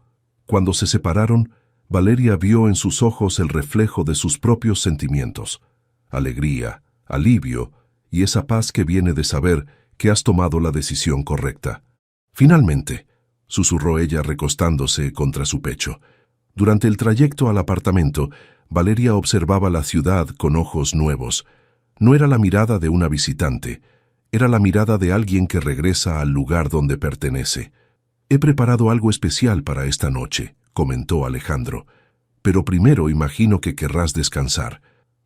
Cuando se separaron, Valeria vio en sus ojos el reflejo de sus propios sentimientos: alegría, alivio y esa paz que viene de saber que has tomado la decisión correcta. Finalmente, susurró ella recostándose contra su pecho. Durante el trayecto al apartamento, Valeria observaba la ciudad con ojos nuevos. No era la mirada de una visitante, era la mirada de alguien que regresa al lugar donde pertenece. «He preparado algo especial para esta noche», comentó Alejandro, «pero primero imagino que querrás descansar».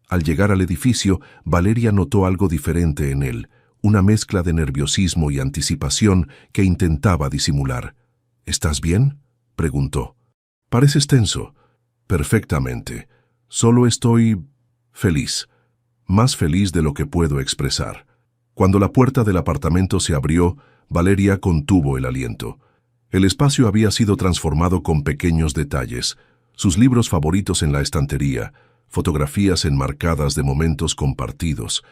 Al llegar al edificio, Valeria notó algo diferente en él, una mezcla de nerviosismo y anticipación que intentaba disimular. «¿Estás bien?», preguntó. «Pareces tenso». «Perfectamente. Solo estoy feliz. Más feliz de lo que puedo expresar». Cuando la puerta del apartamento se abrió, Valeria contuvo el aliento. El espacio había sido transformado con pequeños detalles: sus libros favoritos en la estantería, fotografías enmarcadas de momentos compartidos,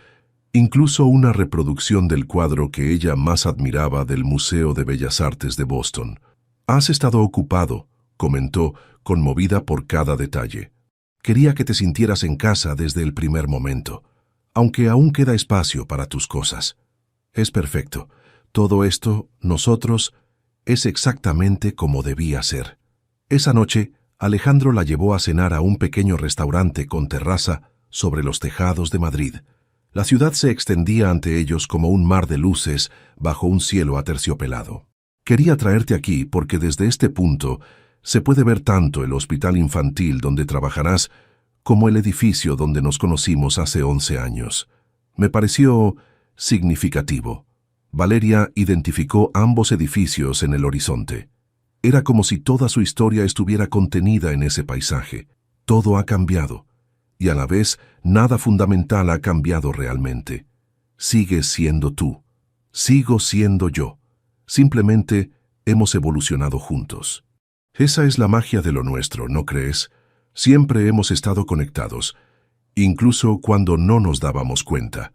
incluso una reproducción del cuadro que ella más admiraba del Museo de Bellas Artes de Boston. «Has estado ocupado», comentó, conmovida por cada detalle. «Quería que te sintieras en casa desde el primer momento, aunque aún queda espacio para tus cosas. Es perfecto. Todo esto, nosotros, es exactamente como debía ser». Esa noche, Alejandro la llevó a cenar a un pequeño restaurante con terraza sobre los tejados de Madrid. La ciudad se extendía ante ellos como un mar de luces bajo un cielo aterciopelado. «Quería traerte aquí porque desde este punto se puede ver tanto el hospital infantil donde trabajarás como el edificio donde nos conocimos hace 11 años. Me pareció significativo». Valeria identificó ambos edificios en el horizonte. Era como si toda su historia estuviera contenida en ese paisaje. Todo ha cambiado, y a la vez nada fundamental ha cambiado realmente. Sigues siendo tú. Sigo siendo yo. Simplemente hemos evolucionado juntos. Esa es la magia de lo nuestro, ¿no crees? Siempre hemos estado conectados, incluso cuando no nos dábamos cuenta.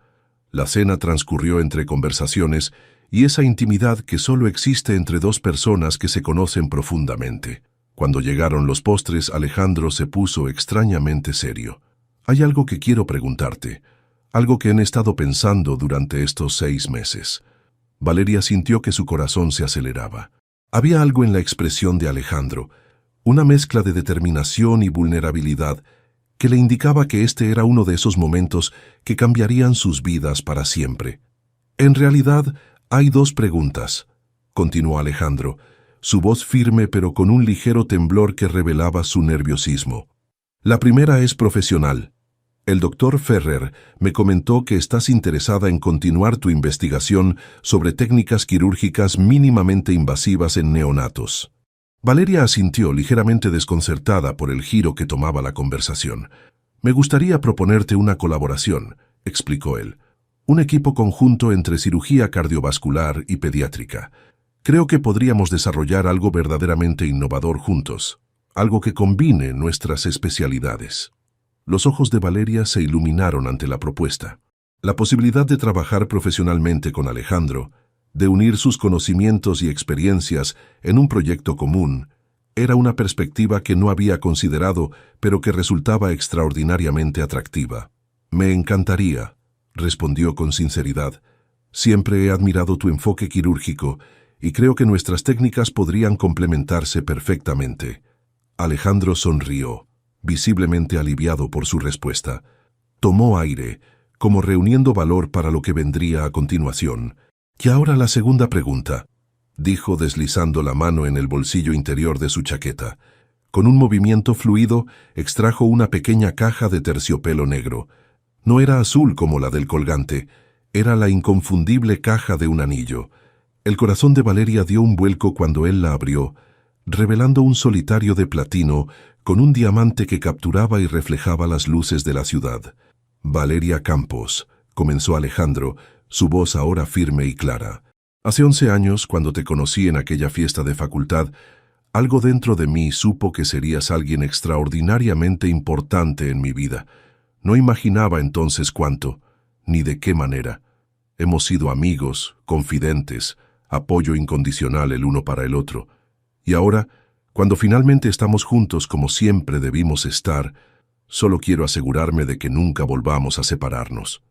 La cena transcurrió entre conversaciones y esa intimidad que solo existe entre dos personas que se conocen profundamente. Cuando llegaron los postres, Alejandro se puso extrañamente serio. «Hay algo que quiero preguntarte, algo que he estado pensando durante estos 6 meses». Valeria sintió que su corazón se aceleraba. Había algo en la expresión de Alejandro, una mezcla de determinación y vulnerabilidad, que le indicaba que este era uno de esos momentos que cambiarían sus vidas para siempre. «En realidad, hay 2 preguntas», continuó Alejandro, su voz firme pero con un ligero temblor que revelaba su nerviosismo. «La primera es profesional. El doctor Ferrer me comentó que estás interesada en continuar tu investigación sobre técnicas quirúrgicas mínimamente invasivas en neonatos». Valeria asintió, ligeramente desconcertada por el giro que tomaba la conversación. «Me gustaría proponerte una colaboración», explicó él. «Un equipo conjunto entre cirugía cardiovascular y pediátrica. Creo que podríamos desarrollar algo verdaderamente innovador juntos, algo que combine nuestras especialidades». Los ojos de Valeria se iluminaron ante la propuesta. La posibilidad de trabajar profesionalmente con Alejandro, de unir sus conocimientos y experiencias en un proyecto común, era una perspectiva que no había considerado, pero que resultaba extraordinariamente atractiva. «Me encantaría», respondió con sinceridad. «Siempre he admirado tu enfoque quirúrgico y creo que nuestras técnicas podrían complementarse perfectamente». Alejandro sonrió, visiblemente aliviado por su respuesta. Tomó aire, como reuniendo valor para lo que vendría a continuación. «Y ahora la segunda pregunta», dijo deslizando la mano en el bolsillo interior de su chaqueta. Con un movimiento fluido, extrajo una pequeña caja de terciopelo negro. No era azul como la del colgante, era la inconfundible caja de un anillo. El corazón de Valeria dio un vuelco cuando él la abrió, revelando un solitario de platino con un diamante que capturaba y reflejaba las luces de la ciudad. «Valeria Campos», comenzó Alejandro, su voz ahora firme y clara. «Hace 11 años, cuando te conocí en aquella fiesta de facultad, algo dentro de mí supo que serías alguien extraordinariamente importante en mi vida. No imaginaba entonces cuánto, ni de qué manera. Hemos sido amigos, confidentes, apoyo incondicional el uno para el otro. Y ahora, cuando finalmente estamos juntos como siempre debimos estar, solo quiero asegurarme de que nunca volvamos a separarnos.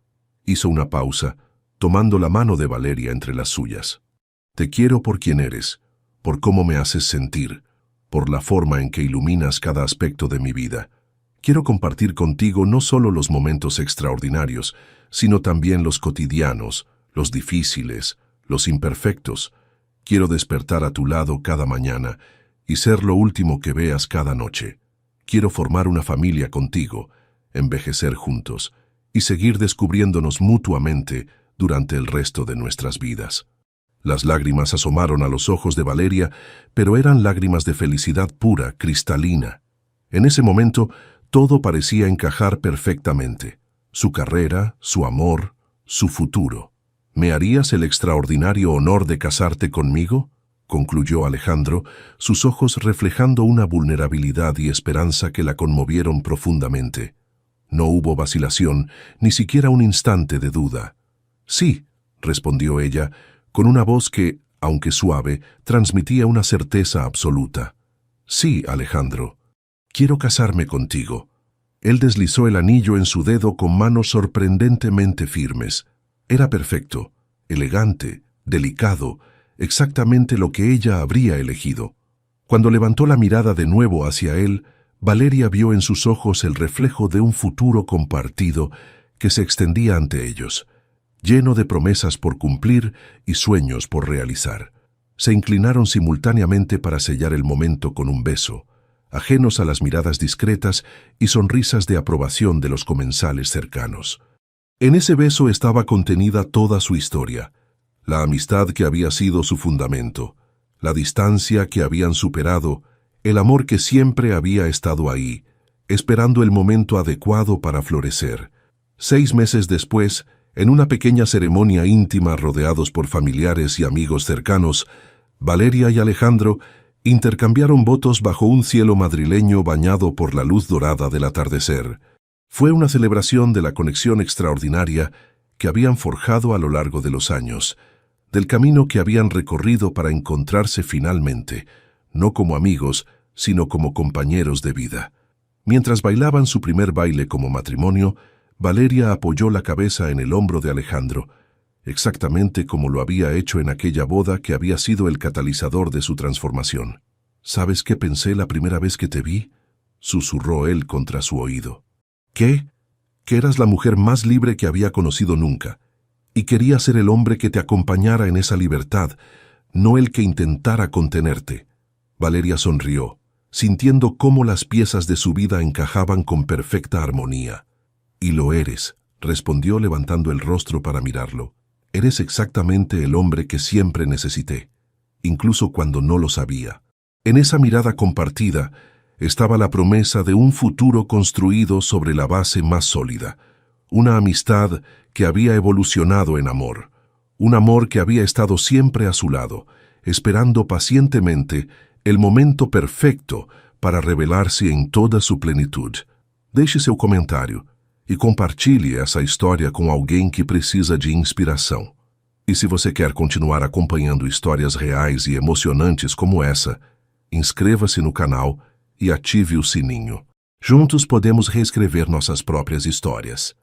Hizo una pausa, tomando la mano de Valeria entre las suyas. Te quiero por quien eres, por cómo me haces sentir, por la forma en que iluminas cada aspecto de mi vida. Quiero compartir contigo no solo los momentos extraordinarios, sino también los cotidianos, los difíciles, los imperfectos. Quiero despertar a tu lado cada mañana y ser lo último que veas cada noche. Quiero formar una familia contigo, envejecer juntos y seguir descubriéndonos mutuamente durante el resto de nuestras vidas. Las lágrimas asomaron a los ojos de Valeria, pero eran lágrimas de felicidad pura, cristalina. En ese momento, todo parecía encajar perfectamente. Su carrera, su amor, su futuro. ¿Me harías el extraordinario honor de casarte conmigo?, concluyó Alejandro, sus ojos reflejando una vulnerabilidad y esperanza que la conmovieron profundamente. No hubo vacilación, ni siquiera un instante de duda. Sí, respondió ella, con una voz que, aunque suave, transmitía una certeza absoluta. Sí, Alejandro, quiero casarme contigo. Él deslizó el anillo en su dedo con manos sorprendentemente firmes. Era perfecto, elegante, delicado, exactamente lo que ella habría elegido. Cuando levantó la mirada de nuevo hacia él, Valeria vio en sus ojos el reflejo de un futuro compartido que se extendía ante ellos, lleno de promesas por cumplir y sueños por realizar. Se inclinaron simultáneamente para sellar el momento con un beso, ajenos a las miradas discretas y sonrisas de aprobación de los comensales cercanos. En ese beso estaba contenida toda su historia, la amistad que había sido su fundamento, la distancia que habían superado, el amor que siempre había estado ahí, esperando el momento adecuado para florecer. 6 meses después, en una pequeña ceremonia íntima rodeados por familiares y amigos cercanos, Valeria y Alejandro intercambiaron votos bajo un cielo madrileño bañado por la luz dorada del atardecer. Fue una celebración de la conexión extraordinaria que habían forjado a lo largo de los años, del camino que habían recorrido para encontrarse finalmente, no como amigos, sino como compañeros de vida. Mientras bailaban su primer baile como matrimonio, Valeria apoyó la cabeza en el hombro de Alejandro, exactamente como lo había hecho en aquella boda que había sido el catalizador de su transformación. ¿Sabes qué pensé la primera vez que te vi?, susurró él contra su oído. ¿Qué? Que eras la mujer más libre que había conocido nunca, y quería ser el hombre que te acompañara en esa libertad, no el que intentara contenerte. Valeria sonrió, sintiendo cómo las piezas de su vida encajaban con perfecta armonía. «Y lo eres», respondió levantando el rostro para mirarlo. «Eres exactamente el hombre que siempre necesité, incluso cuando no lo sabía». En esa mirada compartida estaba la promesa de un futuro construido sobre la base más sólida, una amistad que había evolucionado en amor, un amor que había estado siempre a su lado, esperando pacientemente el momento perfecto para revelarse em toda sua plenitude. Deixe seu comentário e compartilhe essa história com alguém que precisa de inspiração. E se você quer continuar acompanhando histórias reais e emocionantes como essa, inscreva-se no canal e ative o sininho. Juntos podemos reescrever nossas próprias histórias.